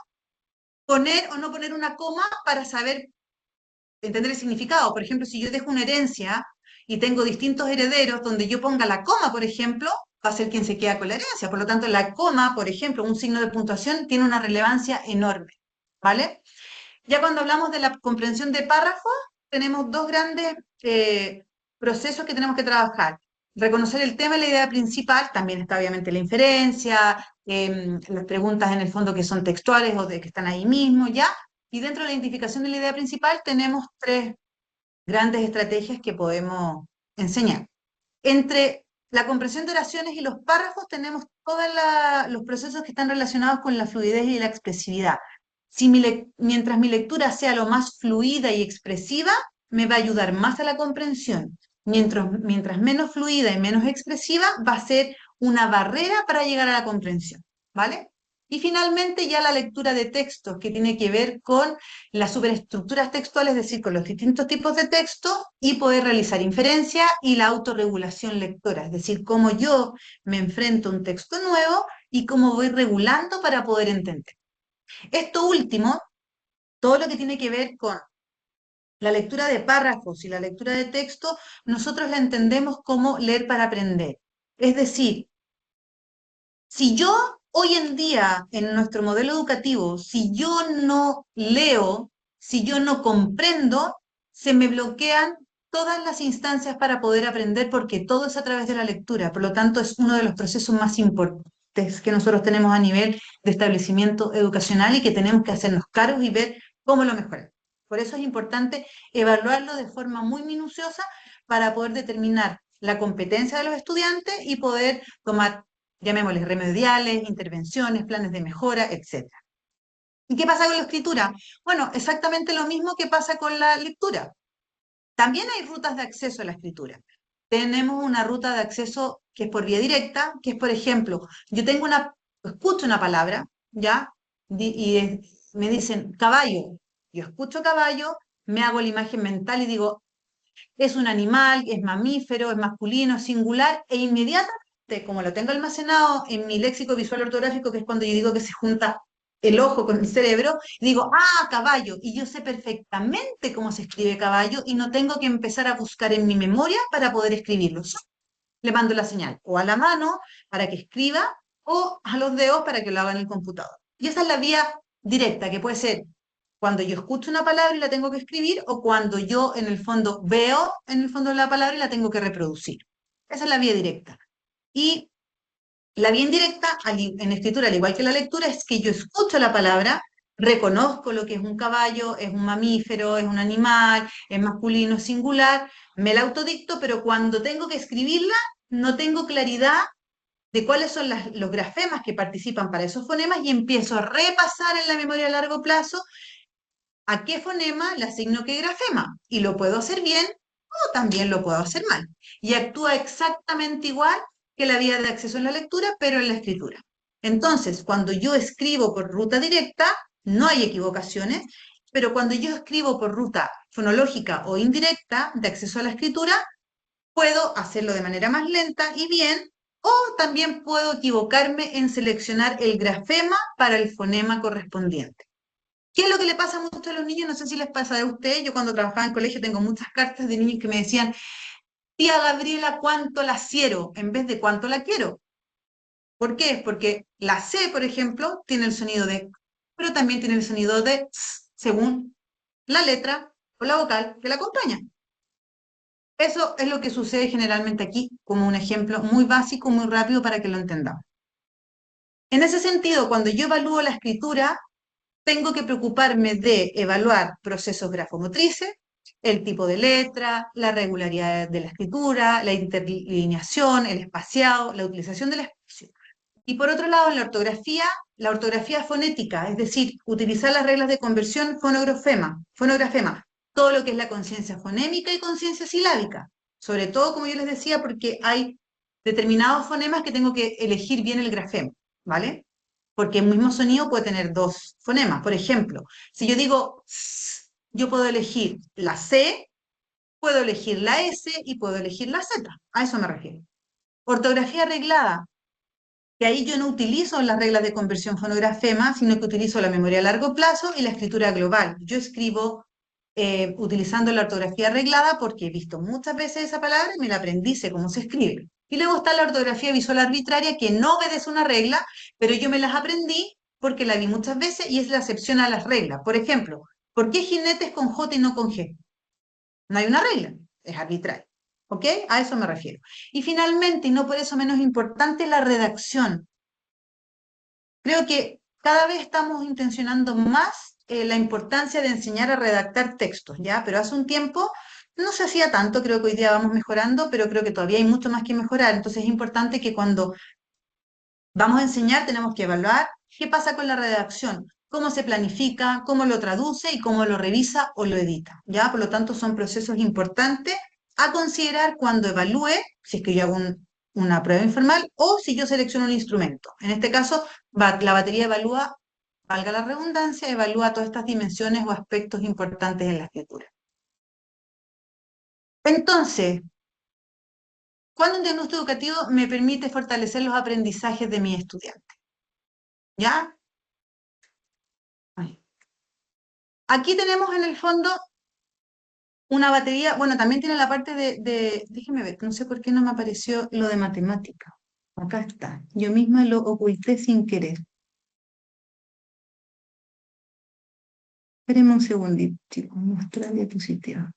poner o no poner una coma para saber entender el significado. Por ejemplo, si yo dejo una herencia y tengo distintos herederos, donde yo ponga la coma, por ejemplo, va a ser quien se queda con la herencia. Por lo tanto, la coma, por ejemplo, un signo de puntuación, tiene una relevancia enorme, ¿vale? Ya cuando hablamos de la comprensión de párrafos, tenemos 2 grandes procesos que tenemos que trabajar. Reconocer el tema y la idea principal, también está obviamente la inferencia, las preguntas en el fondo que son textuales o de que están ahí mismo, ¿ya? Y dentro de la identificación de la idea principal tenemos 3 grandes estrategias que podemos enseñar. Entre la comprensión de oraciones y los párrafos tenemos todos los procesos que están relacionados con la fluidez y la expresividad. Si mientras mi lectura sea lo más fluida y expresiva, me va a ayudar más a la comprensión. Mientras menos fluida y menos expresiva, va a ser una barrera para llegar a la comprensión, ¿vale? Y finalmente ya la lectura de textos, que tiene que ver con las superestructuras textuales, es decir, con los distintos tipos de texto y poder realizar inferencia y la autorregulación lectora, es decir, cómo yo me enfrento a un texto nuevo y cómo voy regulando para poder entender. Esto último, todo lo que tiene que ver con la lectura de párrafos y la lectura de texto, nosotros la entendemos como leer para aprender. Es decir, si yo hoy en día en nuestro modelo educativo, si yo no leo, si yo no comprendo, se me bloquean todas las instancias para poder aprender porque todo es a través de la lectura. Por lo tanto, es uno de los procesos más importantes que nosotros tenemos a nivel de establecimiento educacional y que tenemos que hacernos cargos y ver cómo lo mejoramos. Por eso es importante evaluarlo de forma muy minuciosa para poder determinar la competencia de los estudiantes y poder tomar, llamémosles remediales, intervenciones, planes de mejora, etc. ¿Y qué pasa con la escritura? Bueno, exactamente lo mismo que pasa con la lectura. También hay rutas de acceso a la escritura. Tenemos una ruta de acceso que es por vía directa, que es, por ejemplo, yo escucho una palabra, ¿ya? Me dicen caballo. Yo escucho caballo, me hago la imagen mental y digo, es un animal, es mamífero, es masculino, es singular, e inmediatamente, como lo tengo almacenado en mi léxico visual ortográfico, que es cuando yo digo que se junta el ojo con el cerebro, digo, caballo, y yo sé perfectamente cómo se escribe caballo y no tengo que empezar a buscar en mi memoria para poder escribirlo. Le mando la señal o a la mano para que escriba o a los dedos para que lo haga en el computador. Y esa es la vía directa, que puede ser cuando yo escucho una palabra y la tengo que escribir o cuando yo en el fondo veo en el fondo de la palabra y la tengo que reproducir. Esa es la vía directa. Y la vía indirecta en escritura, al igual que la lectura, es que yo escucho la palabra, reconozco lo que es un caballo, es un mamífero, es un animal, es masculino, singular, me la autodicto, pero cuando tengo que escribirla, no tengo claridad de cuáles son los grafemas que participan para esos fonemas y empiezo a repasar en la memoria a largo plazo a qué fonema le asigno qué grafema. Y lo puedo hacer bien o también lo puedo hacer mal. Y actúa exactamente igual que la vía de acceso en la lectura, pero en la escritura. Entonces, cuando yo escribo por ruta directa, no hay equivocaciones, pero cuando yo escribo por ruta fonológica o indirecta de acceso a la escritura, puedo hacerlo de manera más lenta y bien, o también puedo equivocarme en seleccionar el grafema para el fonema correspondiente. ¿Qué es lo que le pasa mucho a los niños? No sé si les pasa a ustedes. Yo cuando trabajaba en colegio tengo muchas cartas de niños que me decían, tía Gabriela, ¿cuánto la quiero? En vez de ¿cuánto la quiero? ¿Por qué? Porque la C, por ejemplo, tiene el sonido de, pero también tiene el sonido de según la letra o la vocal que la acompaña. Eso es lo que sucede generalmente aquí, como un ejemplo muy básico, muy rápido para que lo entendamos. En ese sentido, cuando yo evalúo la escritura, tengo que preocuparme de evaluar procesos grafomotrices, el tipo de letra, la regularidad de la escritura, la interlineación, el espaciado, la utilización del espacio. Y por otro lado, en la ortografía fonética, es decir, utilizar las reglas de conversión fonografema, todo lo que es la conciencia fonémica y conciencia silábica. Sobre todo, como yo les decía, porque hay determinados fonemas que tengo que elegir bien el grafema, ¿vale? Porque el mismo sonido puede tener dos fonemas. Por ejemplo, si yo digo S, yo puedo elegir la C, puedo elegir la S y puedo elegir la Z. A eso me refiero. Ortografía arreglada, que ahí yo no utilizo las reglas de conversión fonografema, sino que utilizo la memoria a largo plazo y la escritura global. Yo escribo utilizando la ortografía arreglada porque he visto muchas veces esa palabra y me la aprendí, sé cómo se escribe. Y luego está la ortografía visual arbitraria, que no obedece una regla, pero yo me las aprendí porque la vi muchas veces y es la excepción a las reglas. Por ejemplo, ¿por qué jinetes con J y no con G? No hay una regla, es arbitrario. ¿Ok? A eso me refiero. Y finalmente, y no por eso menos importante, la redacción. Creo que cada vez estamos intencionando más la importancia de enseñar a redactar textos, ¿ya? Pero hace un tiempo no se hacía tanto, creo que hoy día vamos mejorando, pero creo que todavía hay mucho más que mejorar. Entonces es importante que cuando vamos a enseñar tenemos que evaluar qué pasa con la redacción, cómo se planifica, cómo lo traduce y cómo lo revisa o lo edita, ¿ya? Por lo tanto, son procesos importantes a considerar cuando evalúe, si es que yo hago una prueba informal o si yo selecciono un instrumento. En este caso, la batería evalúa, valga la redundancia, evalúa todas estas dimensiones o aspectos importantes en la escritura. Entonces, ¿cuándo un diagnóstico educativo me permite fortalecer los aprendizajes de mis estudiantes? ¿Ya? Aquí tenemos en el fondo una batería, bueno, también tiene la parte déjeme ver, no sé por qué no me apareció lo de matemática. Acá está, yo misma lo oculté sin querer. Espérenme un segundito, chicos, mostrar diapositiva.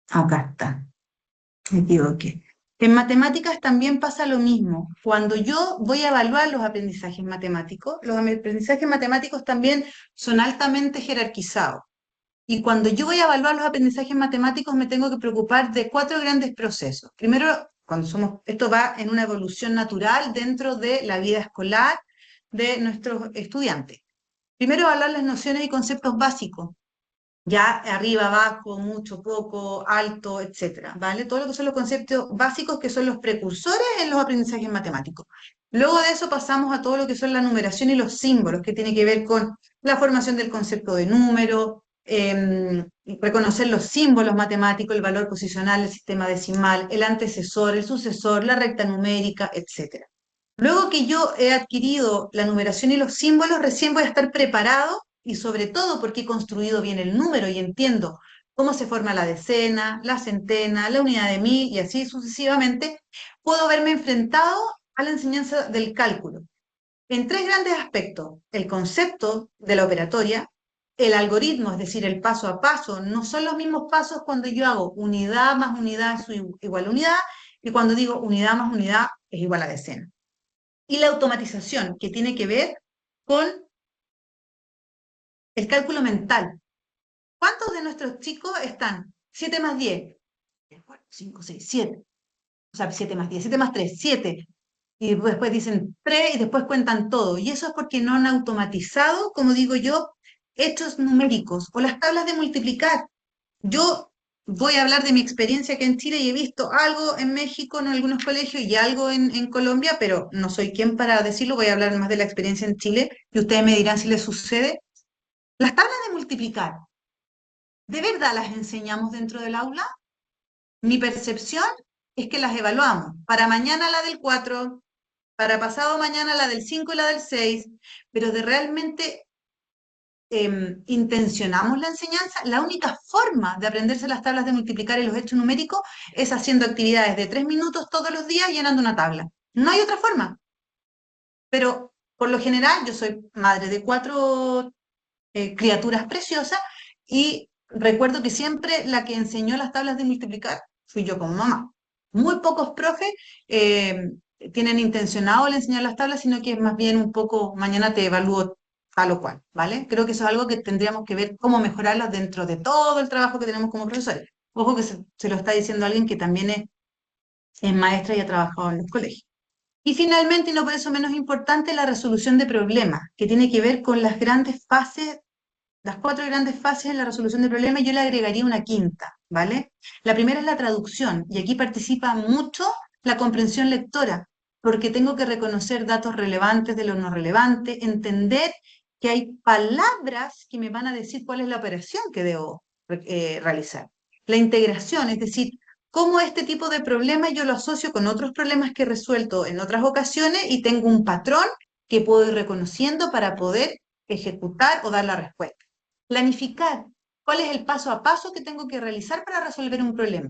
Acá está, me equivoqué. En matemáticas también pasa lo mismo. Cuando yo voy a evaluar los aprendizajes matemáticos también son altamente jerarquizados. Y cuando yo voy a evaluar los aprendizajes matemáticos me tengo que preocupar de 4 grandes procesos. Primero, esto va en una evolución natural dentro de la vida escolar de nuestros estudiantes. Primero evaluar las nociones y conceptos básicos, ya arriba, abajo, mucho, poco, alto, etcétera, ¿vale? Todo lo que son los conceptos básicos que son los precursores en los aprendizajes matemáticos. Luego de eso pasamos a todo lo que son la numeración y los símbolos, que tiene que ver con la formación del concepto de número, reconocer los símbolos matemáticos, el valor posicional, el sistema decimal, el antecesor, el sucesor, la recta numérica, etcétera. Luego que yo he adquirido la numeración y los símbolos, recién voy a estar preparado y sobre todo porque he construido bien el número y entiendo cómo se forma la decena, la centena, la unidad de mil y así sucesivamente, puedo verme enfrentado a la enseñanza del cálculo en tres grandes aspectos: el concepto de la operatoria, el algoritmo, es decir, el paso a paso. No son los mismos pasos cuando yo hago unidad más unidad es igual a unidad y cuando digo unidad más unidad es igual a decena. Y la automatización, que tiene que ver con el cálculo mental. ¿Cuántos de nuestros chicos están 7 más 10? 5, 6, 7. O sea, 7 más 10, 7 más 3, 7. Y después dicen 3 y después cuentan todo. Y eso es porque no han automatizado, como digo yo, hechos numéricos o las tablas de multiplicar. Yo voy a hablar de mi experiencia aquí en Chile y he visto algo en México en algunos colegios y algo en Colombia, pero no soy quien para decirlo, voy a hablar más de la experiencia en Chile y ustedes me dirán si les sucede. Las tablas de multiplicar, ¿de verdad las enseñamos dentro del aula? Mi percepción es que las evaluamos. Para mañana la del 4, para pasado mañana la del 5 y la del 6, pero de realmente intencionamos la enseñanza. La única forma de aprenderse las tablas de multiplicar y los hechos numéricos es haciendo actividades de 3 minutos todos los días llenando una tabla. No hay otra forma. Pero por lo general, yo soy madre de 4 criaturas preciosas y recuerdo que siempre la que enseñó las tablas de multiplicar fui yo como mamá. Muy pocos profes tienen intencionado el enseñar las tablas, sino que es más bien un poco, mañana te evalúo tal o cual, ¿vale? Creo que eso es algo que tendríamos que ver cómo mejorarlas dentro de todo el trabajo que tenemos como profesores. Ojo que se lo está diciendo alguien que también es maestra y ha trabajado en los colegios. Y finalmente, y no por eso menos importante, la resolución de problemas, que tiene que ver con las grandes fases, las 4 grandes fases en la resolución de problemas. Yo le agregaría una quinta, ¿vale? La primera es la traducción, y aquí participa mucho la comprensión lectora, porque tengo que reconocer datos relevantes de lo no relevante, entender que hay palabras que me van a decir cuál es la operación que debo realizar. La integración, es decir, cómo este tipo de problemas yo lo asocio con otros problemas que he resuelto en otras ocasiones y tengo un patrón que puedo ir reconociendo para poder ejecutar o dar la respuesta. Planificar cuál es el paso a paso que tengo que realizar para resolver un problema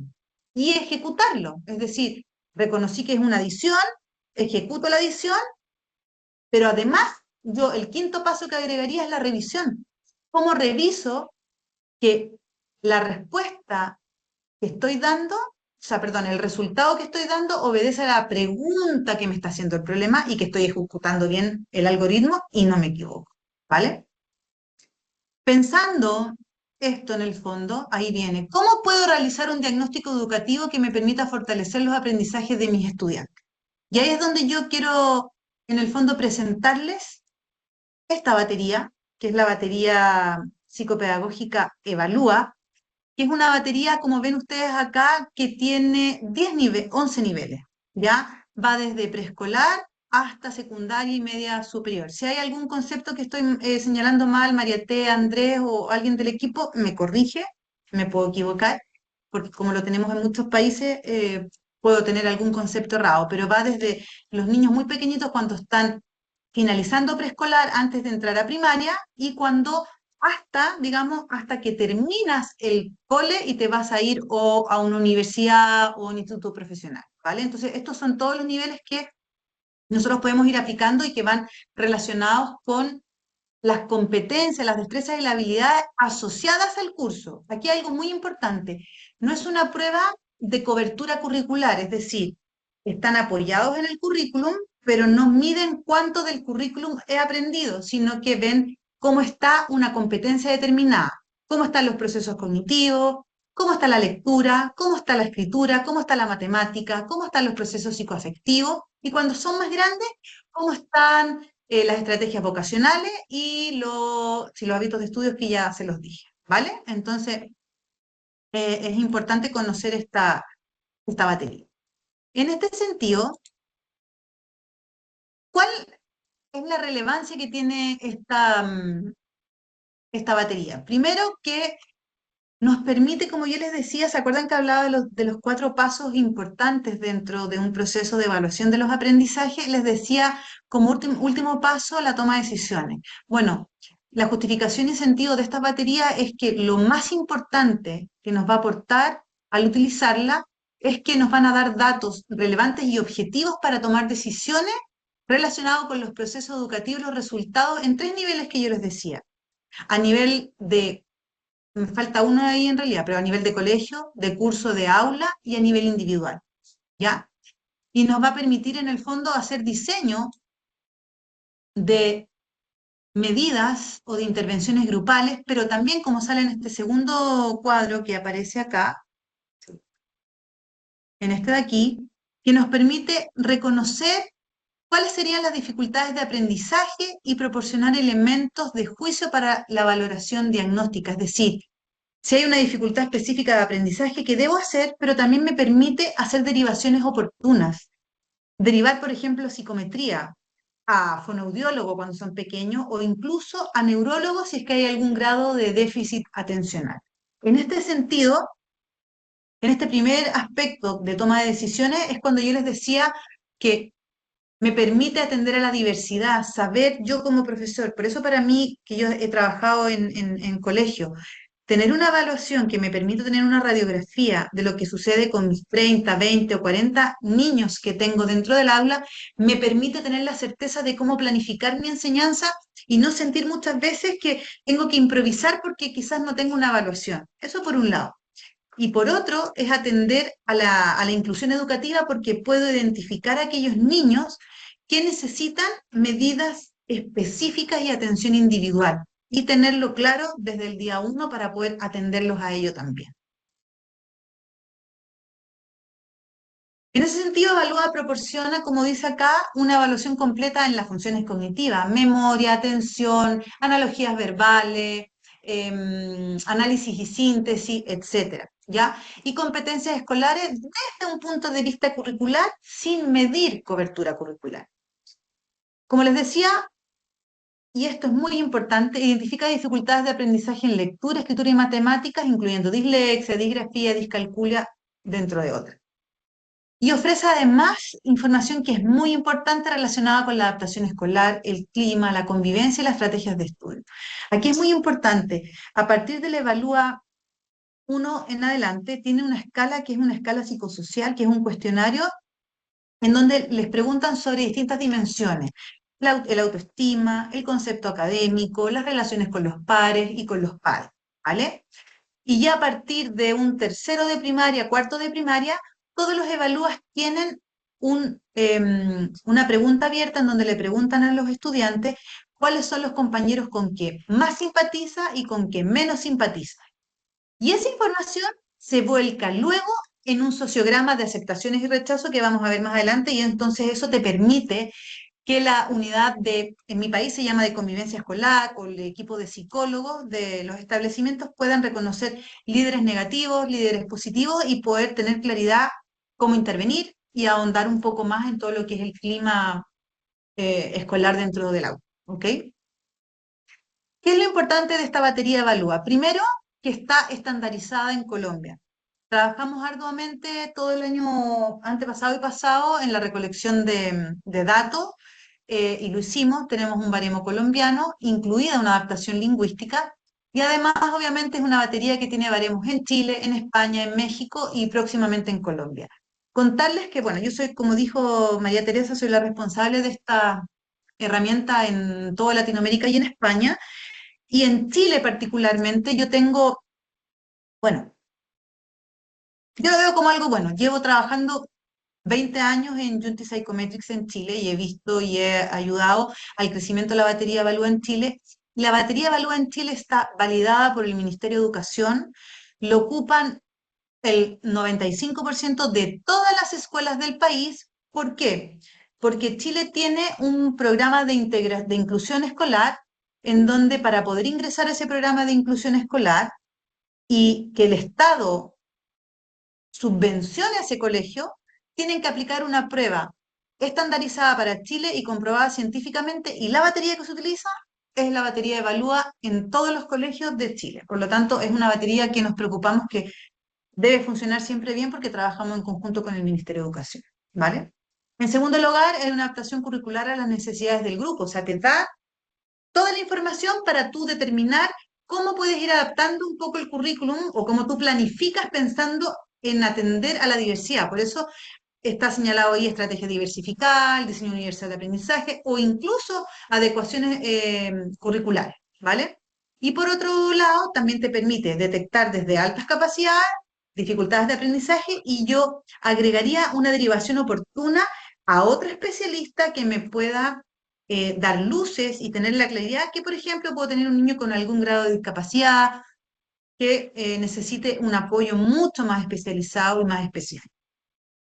y ejecutarlo. Es decir, reconocí que es una adición, ejecuto la adición, pero además yo el quinto paso que agregaría es la revisión. ¿Cómo reviso que la respuesta que estoy dando, o sea, perdón, el resultado que estoy dando obedece a la pregunta que me está haciendo el problema y que estoy ejecutando bien el algoritmo y no me equivoco, ¿vale? Pensando esto en el fondo, ahí viene, ¿cómo puedo realizar un diagnóstico educativo que me permita fortalecer los aprendizajes de mis estudiantes? Y ahí es donde yo quiero, en el fondo, presentarles esta batería, que es la batería psicopedagógica Evalúa, que es una batería, como ven ustedes acá, que tiene 11 niveles, ¿ya? Va desde preescolar hasta secundaria y media superior. Si hay algún concepto que estoy señalando mal, Mariate, Andrés o alguien del equipo, me corrige, me puedo equivocar, porque como lo tenemos en muchos países, puedo tener algún concepto errado, pero va desde los niños muy pequeñitos cuando están finalizando preescolar antes de entrar a primaria y cuando hasta, digamos, hasta que terminas el cole y te vas a ir o a una universidad o un instituto profesional, ¿vale? Entonces, estos son todos los niveles que nosotros podemos ir aplicando y que van relacionados con las competencias, las destrezas y las habilidades asociadas al curso. Aquí hay algo muy importante. No es una prueba de cobertura curricular, es decir, están apoyados en el currículum, pero no miden cuánto del currículum he aprendido, sino que ven cómo está una competencia determinada, cómo están los procesos cognitivos, cómo está la lectura, cómo está la escritura, cómo está la matemática, cómo están los procesos psicoafectivos, y cuando son más grandes, cómo están las estrategias vocacionales y los hábitos de estudios que ya se los dije, ¿vale? Entonces, es importante conocer esta batería. En este sentido, ¿cuál es la relevancia que tiene esta batería? Primero que nos permite, como yo les decía, ¿se acuerdan que hablaba de los 4 pasos importantes dentro de un proceso de evaluación de los aprendizajes? Les decía como último paso la toma de decisiones. Bueno, la justificación y sentido de esta batería es que lo más importante que nos va a aportar al utilizarla es que nos van a dar datos relevantes y objetivos para tomar decisiones relacionados con los procesos educativos y los resultados en 3 niveles que yo les decía. A nivel de, me falta uno ahí en realidad, pero a nivel de colegio, de curso, de aula y a nivel individual, ¿ya? Y nos va a permitir en el fondo hacer diseño de medidas o de intervenciones grupales, pero también, como sale en este segundo cuadro que aparece acá, en este de aquí, que nos permite reconocer cuáles serían las dificultades de aprendizaje y proporcionar elementos de juicio para la valoración diagnóstica, es decir, si hay una dificultad específica de aprendizaje que debo hacer, pero también me permite hacer derivaciones oportunas. Derivar, por ejemplo, psicometría a fonoaudiólogo cuando son pequeños o incluso a neurólogo si es que hay algún grado de déficit atencional. En este sentido, en este primer aspecto de toma de decisiones es cuando yo les decía que me permite atender a la diversidad, saber yo como profesor. Por eso para mí, que yo he trabajado en colegio, tener una evaluación que me permita tener una radiografía de lo que sucede con mis 30, 20 o 40 niños que tengo dentro del aula, me permite tener la certeza de cómo planificar mi enseñanza y no sentir muchas veces que tengo que improvisar porque quizás no tengo una evaluación. Eso por un lado. Y por otro, es atender a la inclusión educativa porque puedo identificar a aquellos niños que necesitan medidas específicas y atención individual y tenerlo claro desde el día 1 para poder atenderlos a ello también. En ese sentido, Evalúa proporciona, como dice acá, una evaluación completa en las funciones cognitivas, memoria, atención, analogías verbales, análisis y síntesis, etcétera, ¿ya? Y competencias escolares desde un punto de vista curricular sin medir cobertura curricular. Como les decía, y esto es muy importante, identifica dificultades de aprendizaje en lectura, escritura y matemáticas, incluyendo dislexia, disgrafía, discalculia, dentro de otras. Y ofrece además información que es muy importante relacionada con la adaptación escolar, el clima, la convivencia y las estrategias de estudio. Aquí es muy importante, a partir de la Evalúa 1 en adelante, tiene una escala que es una escala psicosocial, que es un cuestionario en donde les preguntan sobre distintas dimensiones. El autoestima, el concepto académico, las relaciones con los pares y con los padres, ¿vale? Y ya a partir de un tercero de primaria, cuarto de primaria, todos los evalúas tienen una pregunta abierta en donde le preguntan a los estudiantes cuáles son los compañeros con que más simpatiza y con que menos simpatiza. Y esa información se vuelca luego en un sociograma de aceptaciones y rechazo que vamos a ver más adelante, y entonces eso te permite que la unidad en mi país se llama de convivencia escolar, o el equipo de psicólogos de los establecimientos puedan reconocer líderes negativos, líderes positivos y poder tener claridad cómo intervenir y ahondar un poco más en todo lo que es el clima escolar dentro del aula, ¿ok? ¿Qué es lo importante de esta batería Evalúa? Primero, que está estandarizada en Colombia. Trabajamos arduamente todo el año antepasado y pasado en la recolección de datos y lo hicimos. Tenemos un baremo colombiano, incluida una adaptación lingüística, y además, obviamente, es una batería que tiene baremos en Chile, en España, en México y próximamente en Colombia. Contarles que, bueno, yo soy, como dijo María Teresa, soy la responsable de esta herramienta en toda Latinoamérica y en España, y en Chile particularmente yo tengo, bueno, yo lo veo como algo bueno. Llevo trabajando 20 años en Junti Psychometrics en Chile y he visto y he ayudado al crecimiento de la batería Evalúa en Chile. La batería Evalúa en Chile está validada por el Ministerio de Educación, lo ocupan el 95% de todas las escuelas del país. ¿Por qué? porque Chile tiene un programa de inclusión escolar en donde para poder ingresar a ese programa de inclusión escolar y que el Estado subvencione a ese colegio, tienen que aplicar una prueba estandarizada para Chile y comprobada científicamente, y la batería que se utiliza es la batería Evalúa en todos los colegios de Chile. Por lo tanto, es una batería que nos preocupamos que debe funcionar siempre bien porque trabajamos en conjunto con el Ministerio de Educación, ¿vale? En segundo lugar, es una adaptación curricular a las necesidades del grupo, o sea, te da toda la información para tú determinar cómo puedes ir adaptando un poco el currículum o cómo tú planificas pensando en atender a la diversidad. Por eso está señalado ahí estrategia diversificar, diseño universal de aprendizaje o incluso adecuaciones curriculares, ¿vale? Y por otro lado, también te permite detectar desde altas capacidades, dificultades de aprendizaje, y yo agregaría una derivación oportuna a otro especialista que me pueda dar luces y tener la claridad que, por ejemplo, puedo tener un niño con algún grado de discapacidad que necesite un apoyo mucho más especializado y más específico,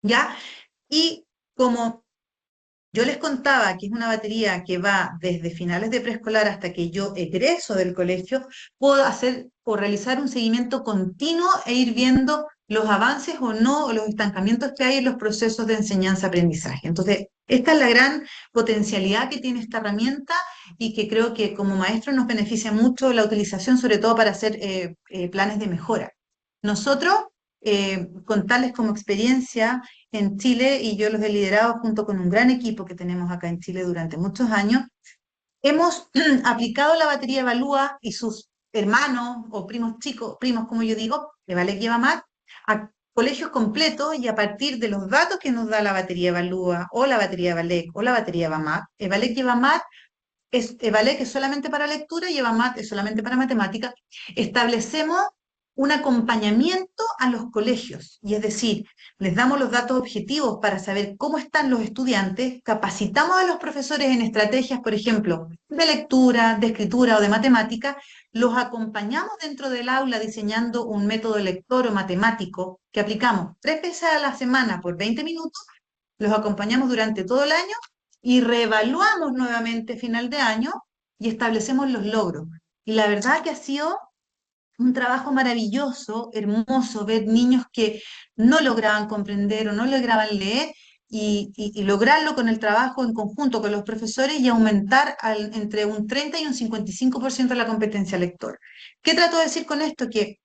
¿ya? Y como yo les contaba que es una batería que va desde finales de preescolar hasta que yo egreso del colegio, puedo hacer o realizar un seguimiento continuo e ir viendo los avances o no, o los estancamientos que hay en los procesos de enseñanza-aprendizaje. Entonces, esta es la gran potencialidad que tiene esta herramienta y que creo que como maestro nos beneficia mucho la utilización, sobre todo para hacer planes de mejora. Nosotros, contarles como experiencia, en Chile, y yo los he liderado junto con un gran equipo que tenemos acá en Chile durante muchos años, hemos aplicado la batería Evalúa y sus hermanos o primos chicos, primos como yo digo, de Valec y Evamat, a colegios completos, y a partir de los datos que nos da la batería Evalúa o la batería Valec o la batería Evamat, Valec y Evamat Valec es solamente para lectura y Evamat es solamente para matemática, establecemos un acompañamiento a los colegios, y es decir, les damos los datos objetivos para saber cómo están los estudiantes, capacitamos a los profesores en estrategias, por ejemplo, de lectura, de escritura o de matemática, los acompañamos dentro del aula diseñando un método lector o matemático que aplicamos 3 veces a la semana por 20 minutos, los acompañamos durante todo el año y reevaluamos nuevamente a final de año y establecemos los logros. Y la verdad que ha sido un trabajo maravilloso, hermoso, ver niños que no lograban comprender o no lograban leer y lograrlo con el trabajo en conjunto con los profesores y aumentar entre un 30 y un 55% la competencia lectora. ¿Qué trato de decir con esto? Que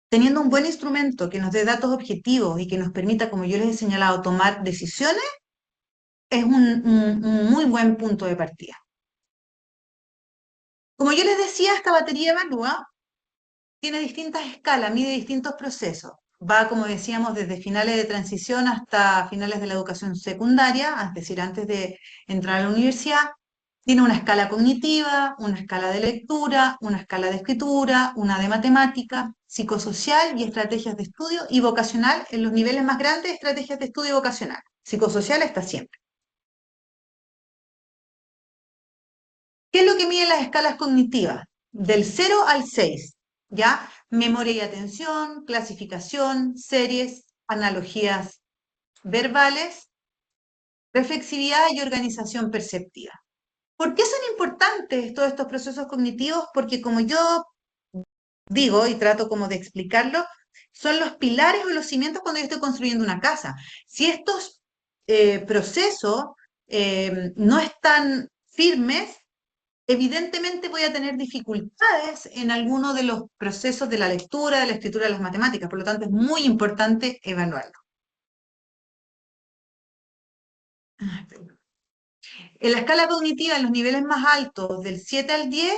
teniendo un buen instrumento que nos dé datos objetivos y que nos permita, como yo les he señalado, tomar decisiones, es un muy buen punto de partida. Como yo les decía, esta batería Evalúa tiene distintas escalas, mide distintos procesos. Va, como decíamos, desde finales de transición hasta finales de la educación secundaria, es decir, antes de entrar a la universidad. Tiene una escala cognitiva, una escala de lectura, una escala de escritura, una de matemática, psicosocial y estrategias de estudio, y vocacional en los niveles más grandes, estrategias de estudio vocacional. Psicosocial está siempre. ¿Qué es lo que miden las escalas cognitivas? Del 0 al 6, ¿ya? Memoria y atención, clasificación, series, analogías verbales, reflexividad y organización perceptiva. ¿Por qué son importantes todos estos procesos cognitivos? Porque como yo digo y trato como de explicarlo, son los pilares o los cimientos cuando yo estoy construyendo una casa. Si estos procesos no están firmes, evidentemente voy a tener dificultades en alguno de los procesos de la lectura, de la escritura, de las matemáticas. Por lo tanto, es muy importante evaluarlo. En la escala cognitiva, en los niveles más altos, del 7 al 10,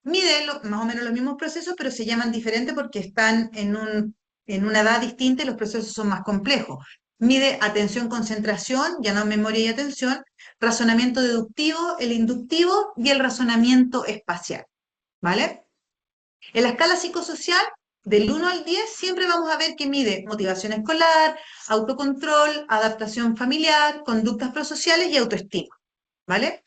mide más o menos los mismos procesos, pero se llaman diferentes porque están en una edad distinta y los procesos son más complejos. Mide atención-concentración, ya no memoria y atención, razonamiento deductivo, el inductivo y el razonamiento espacial, ¿vale? En la escala psicosocial, del 1 al 10, siempre vamos a ver que mide motivación escolar, autocontrol, adaptación familiar, conductas prosociales y autoestima, ¿vale?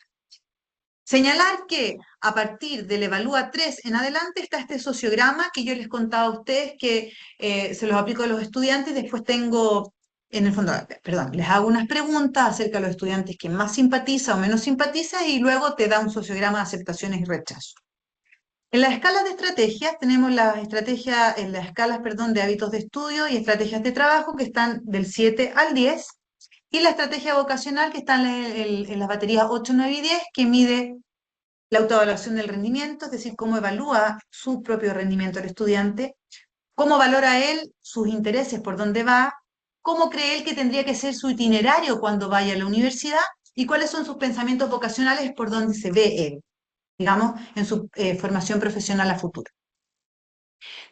Señalar que a partir del Evalúa 3 en adelante está este sociograma que yo les contaba a ustedes que se los aplico a los estudiantes. Después tengo en el fondo, perdón, les hago unas preguntas acerca de los estudiantes que más simpatiza o menos simpatiza y luego te da un sociograma de aceptaciones y rechazo. En las escalas de estrategias tenemos las estrategias, en las escalas, perdón, de hábitos de estudio y estrategias de trabajo que están del 7 al 10 y la estrategia vocacional que está en las baterías 8, 9 y 10 que mide la autoevaluación del rendimiento, es decir, cómo evalúa su propio rendimiento el estudiante, cómo valora él sus intereses, por dónde va, cómo cree él que tendría que ser su itinerario cuando vaya a la universidad y cuáles son sus pensamientos vocacionales por dónde se ve él, digamos, en su formación profesional a futuro.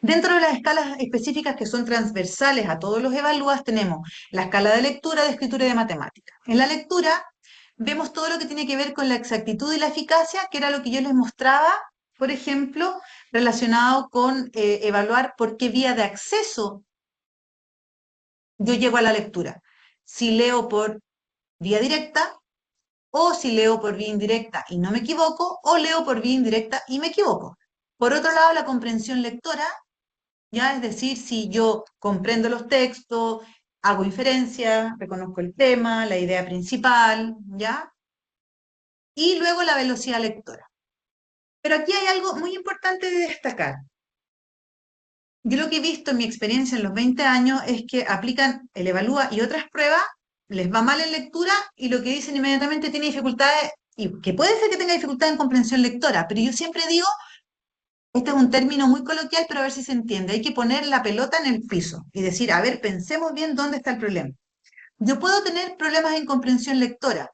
Dentro de las escalas específicas que son transversales a todos los evalúas, tenemos la escala de lectura, de escritura y de matemática. En la lectura vemos todo lo que tiene que ver con la exactitud y la eficacia, que era lo que yo les mostraba, por ejemplo, relacionado con evaluar por qué vía de acceso yo llego a la lectura. Si leo por vía directa, o si leo por vía indirecta y no me equivoco, o leo por vía indirecta y me equivoco. Por otro lado, la comprensión lectora, ya es decir, si yo comprendo los textos, hago inferencia, reconozco el tema, la idea principal, ¿ya? Y luego la velocidad lectora. Pero aquí hay algo muy importante de destacar. Yo lo que he visto en mi experiencia en los 20 años es que aplican el Evalúa y otras pruebas, les va mal en lectura y lo que dicen inmediatamente tiene dificultades, y que puede ser que tenga dificultad en comprensión lectora, pero yo siempre digo, este es un término muy coloquial, pero a ver si se entiende, hay que poner la pelota en el piso y decir, a ver, pensemos bien dónde está el problema. Yo puedo tener problemas en comprensión lectora,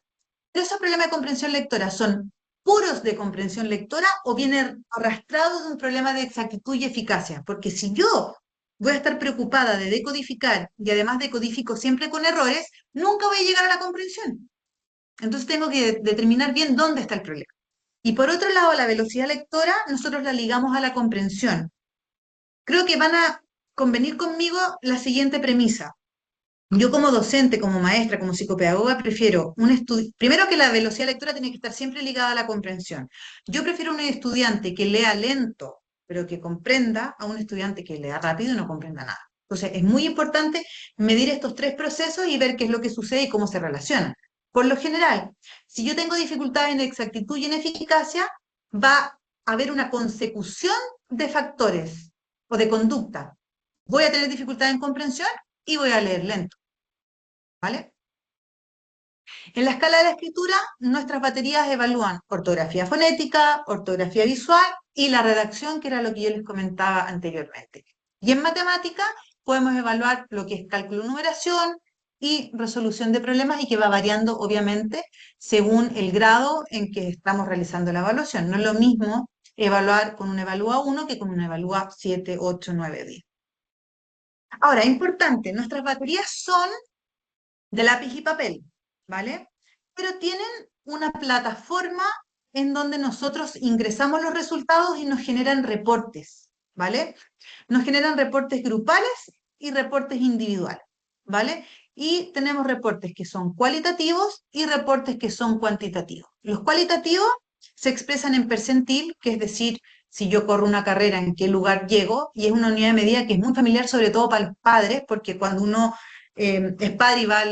pero esos problemas de comprensión lectora son puros de comprensión lectora o vienen arrastrados de un problema de exactitud y eficacia. Porque si yo voy a estar preocupada de decodificar y además decodifico siempre con errores, nunca voy a llegar a la comprensión. Entonces tengo que determinar bien dónde está el problema. Y por otro lado, la velocidad lectora, nosotros la ligamos a la comprensión. Creo que van a convenir conmigo la siguiente premisa. Yo como docente, como maestra, como psicopedagoga, prefiero un estudio, primero que la velocidad lectora tiene que estar siempre ligada a la comprensión. Yo prefiero un estudiante que lea lento, pero que comprenda, a un estudiante que lea rápido y no comprenda nada. Entonces, es muy importante medir estos tres procesos y ver qué es lo que sucede y cómo se relacionan. Por lo general, si yo tengo dificultades en exactitud y en eficacia, va a haber una consecución de factores o de conducta. Voy a tener dificultad en comprensión y voy a leer lento. ¿Vale? En la escala de la escritura, nuestras baterías evalúan ortografía fonética, ortografía visual y la redacción, que era lo que yo les comentaba anteriormente. Y en matemática podemos evaluar lo que es cálculo numeración y resolución de problemas y que va variando, obviamente, según el grado en que estamos realizando la evaluación. No es lo mismo evaluar con un Evalúa 1 que con un Evalúa 7, 8, 9, 10. Ahora, importante, nuestras baterías son de lápiz y papel, ¿vale? Pero tienen una plataforma en donde nosotros ingresamos los resultados y nos generan reportes, ¿vale? Nos generan reportes grupales y reportes individuales, ¿vale? Y tenemos reportes que son cualitativos y reportes que son cuantitativos. Los cualitativos se expresan en percentil, que es decir, si yo corro una carrera, en qué lugar llego, y es una unidad de medida que es muy familiar, sobre todo para los padres, porque cuando uno es padre y va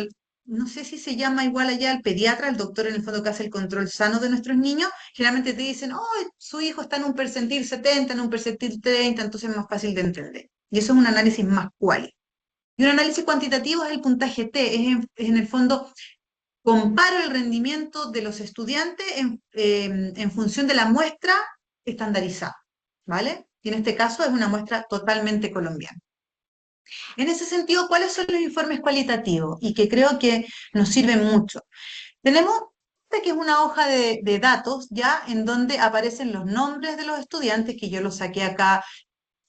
no sé si se llama igual allá al pediatra, el doctor en el fondo que hace el control sano de nuestros niños, generalmente te dicen, oh, su hijo está en un percentil 70, en un percentil 30, entonces es más fácil de entender. Y eso es un análisis más cuali. Y un análisis cuantitativo es el puntaje T, es en el fondo comparo el rendimiento de los estudiantes en función de la muestra estandarizada, ¿vale? Y en este caso es una muestra totalmente colombiana. En ese sentido, ¿cuáles son los informes cualitativos? Y que creo que nos sirven mucho. Tenemos esta que es una hoja de datos, ya, en donde aparecen los nombres de los estudiantes, que yo los saqué acá.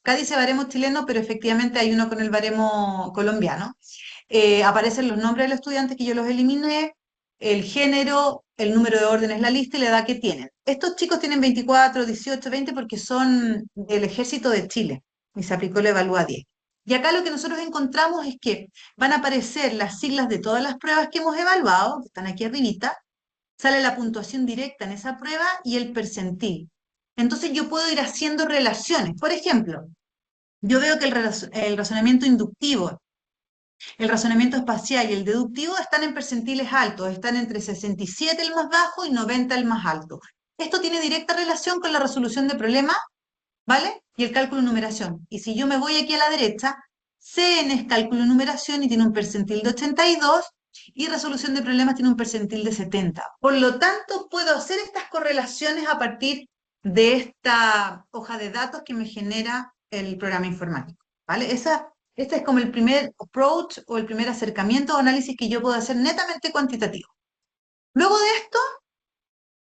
Acá dice baremo chileno, pero efectivamente hay uno con el baremo colombiano. Aparecen los nombres de los estudiantes que yo los eliminé, el género, el número de órdenes, la lista y la edad que tienen. Estos chicos tienen 24, 18, 20 porque son del Ejército de Chile y se aplicó la Evalúa 10. Y acá lo que nosotros encontramos es que van a aparecer las siglas de todas las pruebas que hemos evaluado, que están aquí arribita, sale la puntuación directa en esa prueba y el percentil. Entonces yo puedo ir haciendo relaciones. Por ejemplo, yo veo que el razonamiento inductivo El razonamiento espacial y el deductivo están en percentiles altos, están entre 67 el más bajo y 90 el más alto. Esto tiene directa relación con la resolución de problemas, ¿vale? Y el cálculo de numeración. Y si yo me voy aquí a la derecha, CN es cálculo de numeración y tiene un percentil de 82 y resolución de problemas tiene un percentil de 70. Por lo tanto, puedo hacer estas correlaciones a partir de esta hoja de datos que me genera el programa informático, ¿vale? Este es como el primer approach o el primer acercamiento o análisis que yo puedo hacer netamente cuantitativo. Luego de esto,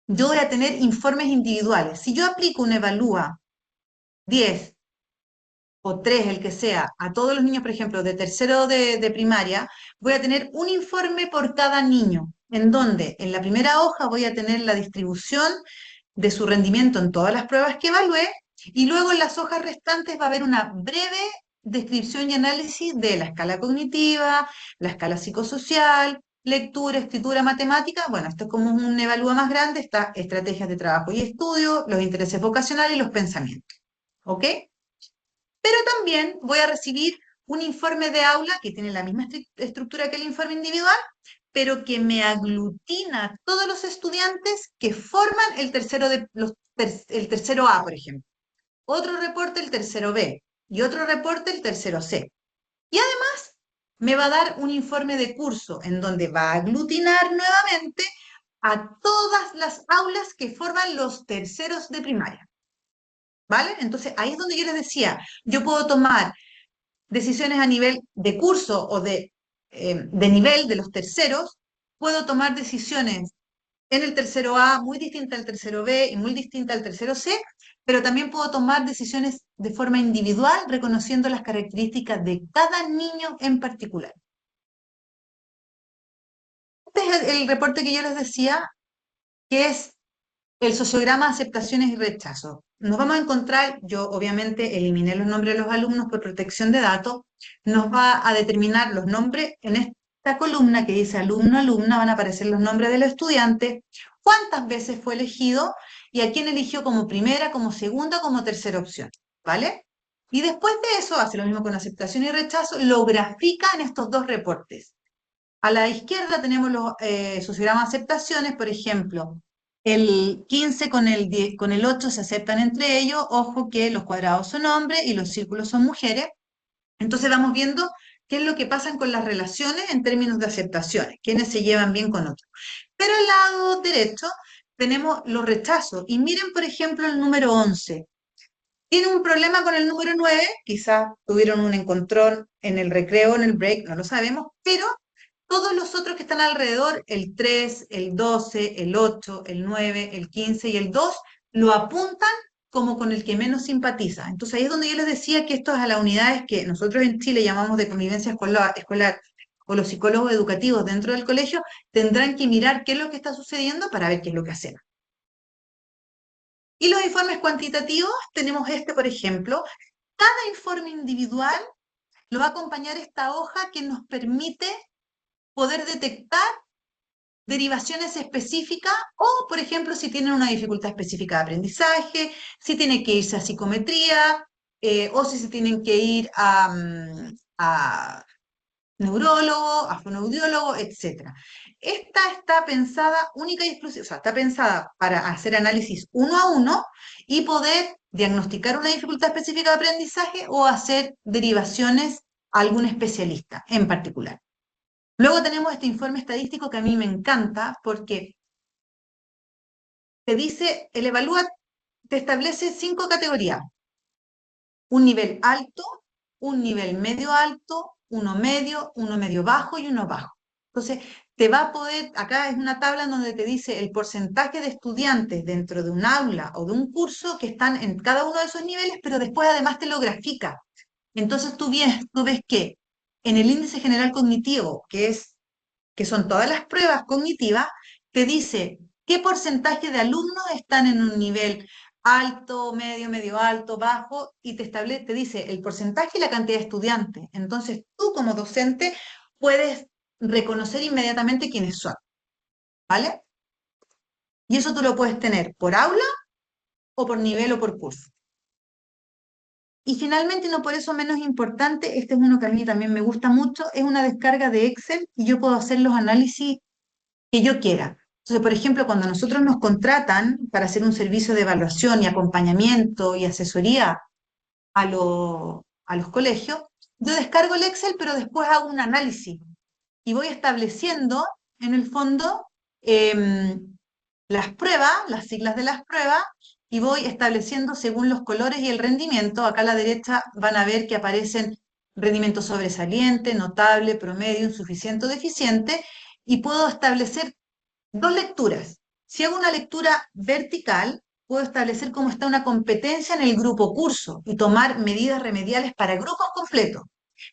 yo voy a tener informes individuales. Si yo aplico un evalúa 10 o 3, el que sea, a todos los niños, por ejemplo, de tercero de primaria, voy a tener un informe por cada niño, en donde en la primera hoja voy a tener la distribución de su rendimiento en todas las pruebas que evalué, y luego en las hojas restantes va a haber una breve descripción y análisis de la escala cognitiva, la escala psicosocial, lectura, escritura, matemática. Bueno, esto es como un evalúa más grande, está estrategias de trabajo y estudio, los intereses vocacionales y los pensamientos. ¿Ok? Pero también voy a recibir un informe de aula que tiene la misma estructura que el informe individual, pero que me aglutina a todos los estudiantes que forman el el tercero A, por ejemplo. Otro reporte el tercero B y otro reporte el tercero C. Y además me va a dar un informe de curso en donde va a aglutinar nuevamente a todas las aulas que forman los terceros de primaria. ¿Vale? Entonces ahí es donde yo les decía, yo puedo tomar decisiones a nivel de curso o de nivel de los terceros, puedo tomar decisiones en el tercero A muy distinta al tercero B y muy distinta al tercero C, pero también puedo tomar decisiones de forma individual, reconociendo las características de cada niño en particular. Este es el reporte que yo les decía, que es el sociograma de aceptaciones y rechazos. Nos vamos a encontrar, yo obviamente eliminé los nombres de los alumnos por protección de datos, nos va a determinar los nombres en esta columna que dice alumno, alumna, van a aparecer los nombres de los estudiantes, cuántas veces fue elegido y a quién eligió como primera, como segunda, como tercera opción, ¿vale? Y después de eso, hace lo mismo con aceptación y rechazo, lo grafica en estos dos reportes. A la izquierda tenemos los sociogramas de aceptaciones, por ejemplo, el 15 con el 10, con el 8 se aceptan entre ellos, ojo que los cuadrados son hombres y los círculos son mujeres. Entonces vamos viendo qué es lo que pasa con las relaciones en términos de aceptaciones, quiénes se llevan bien con otros. Pero al lado derecho tenemos los rechazos. Y miren, por ejemplo, el número 11. Tiene un problema con el número 9, quizás tuvieron un encontrón en el recreo, en el break, no lo sabemos, pero todos los otros que están alrededor, el 3, el 12, el 8, el 9, el 15 y el 2, lo apuntan como con el que menos simpatiza. Entonces ahí es donde yo les decía que esto es a las unidades que nosotros en Chile llamamos de convivencia escolar o los psicólogos educativos dentro del colegio tendrán que mirar qué es lo que está sucediendo para ver qué es lo que hacemos. Y los informes cuantitativos, tenemos este, por ejemplo. Cada informe individual lo va a acompañar esta hoja que nos permite poder detectar derivaciones específicas o, por ejemplo, si tienen una dificultad específica de aprendizaje, si tienen que irse a psicometría o si se tienen que ir a neurólogo, a fonoaudiólogo, etc. Esta está pensada única y exclusiva, o sea, está pensada para hacer análisis uno a uno y poder diagnosticar una dificultad específica de aprendizaje o hacer derivaciones a algún especialista en particular. Luego tenemos este informe estadístico que a mí me encanta porque te dice, el evalúa te establece 5 categorías. Un nivel alto, un nivel medio alto, uno medio bajo y uno bajo. Entonces, te va a poder, acá es una tabla en donde te dice el porcentaje de estudiantes dentro de un aula o de un curso que están en cada uno de esos niveles, pero después además te lo grafica. Entonces tú ves que en el índice general cognitivo, que son todas las pruebas cognitivas, te dice qué porcentaje de alumnos están en un nivel alto, medio alto, bajo, y te dice el porcentaje y la cantidad de estudiantes. Entonces tú como docente puedes reconocer inmediatamente quiénes son, ¿vale? Y eso tú lo puedes tener por aula o por nivel o por curso. Y finalmente, y no por eso menos importante, este es uno que a mí también me gusta mucho, es una descarga de Excel y yo puedo hacer los análisis que yo quiera. Entonces, por ejemplo, cuando nosotros nos contratan para hacer un servicio de evaluación y acompañamiento y asesoría a los colegios, yo descargo el Excel, pero después hago un análisis y voy estableciendo, en el fondo, las pruebas, las siglas de las pruebas, y voy estableciendo según los colores y el rendimiento. Acá a la derecha van a ver que aparecen rendimiento sobresaliente, notable, promedio, insuficiente o deficiente, y puedo establecer dos lecturas. Si hago una lectura vertical, puedo establecer cómo está una competencia en el grupo curso y tomar medidas remediales para grupos completos.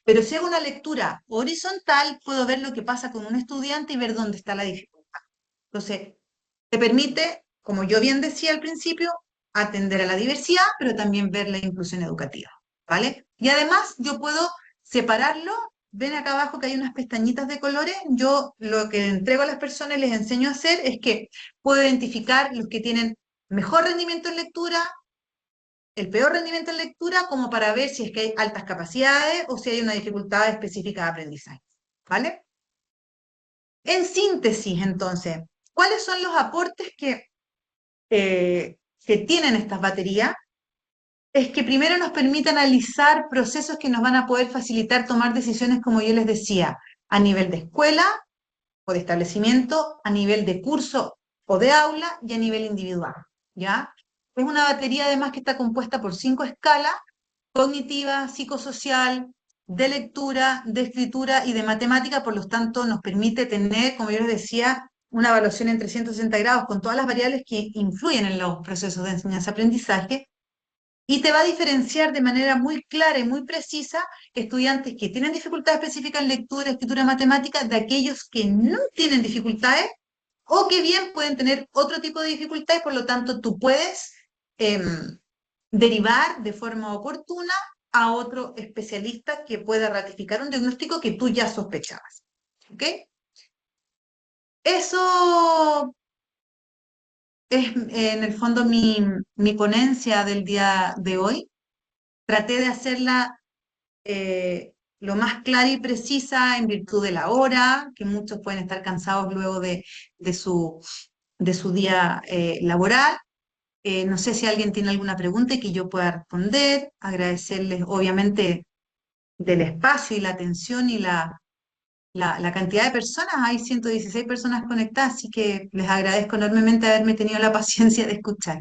Pero si hago una lectura horizontal, puedo ver lo que pasa con un estudiante y ver dónde está la dificultad. Entonces, te permite, como yo bien decía al principio, atender a la diversidad, pero también ver la inclusión educativa, ¿vale? Y además yo puedo separarlo. Ven acá abajo que hay unas pestañitas de colores. Yo lo que entrego a las personas y les enseño a hacer es que puedo identificar los que tienen mejor rendimiento en lectura, el peor rendimiento en lectura, como para ver si es que hay altas capacidades o si hay una dificultad específica de aprendizaje, ¿vale? En síntesis, entonces, ¿cuáles son los aportes que tienen estas baterías? Es que primero nos permite analizar procesos que nos van a poder facilitar tomar decisiones, como yo les decía, a nivel de escuela o de establecimiento, a nivel de curso o de aula y a nivel individual, ¿ya? Es una batería además que está compuesta por 5 escalas: cognitiva, psicosocial, de lectura, de escritura y de matemática. Por lo tanto, nos permite tener, como yo les decía, una evaluación en 360 grados con todas las variables que influyen en los procesos de enseñanza-aprendizaje, y te va a diferenciar de manera muy clara y muy precisa estudiantes que tienen dificultades específicas en lectura, escritura, matemática, de aquellos que no tienen dificultades o que bien pueden tener otro tipo de dificultades. Por lo tanto, tú puedes derivar de forma oportuna a otro especialista que pueda ratificar un diagnóstico que tú ya sospechabas. ¿Ok? Eso es en el fondo mi ponencia del día de hoy. Traté de hacerla lo más clara y precisa en virtud de la hora, que muchos pueden estar cansados luego de su día laboral. No sé si alguien tiene alguna pregunta y que yo pueda responder. Agradecerles, obviamente, del espacio y la atención y la cantidad de personas. Hay 116 personas conectadas, así que les agradezco enormemente haberme tenido la paciencia de escuchar.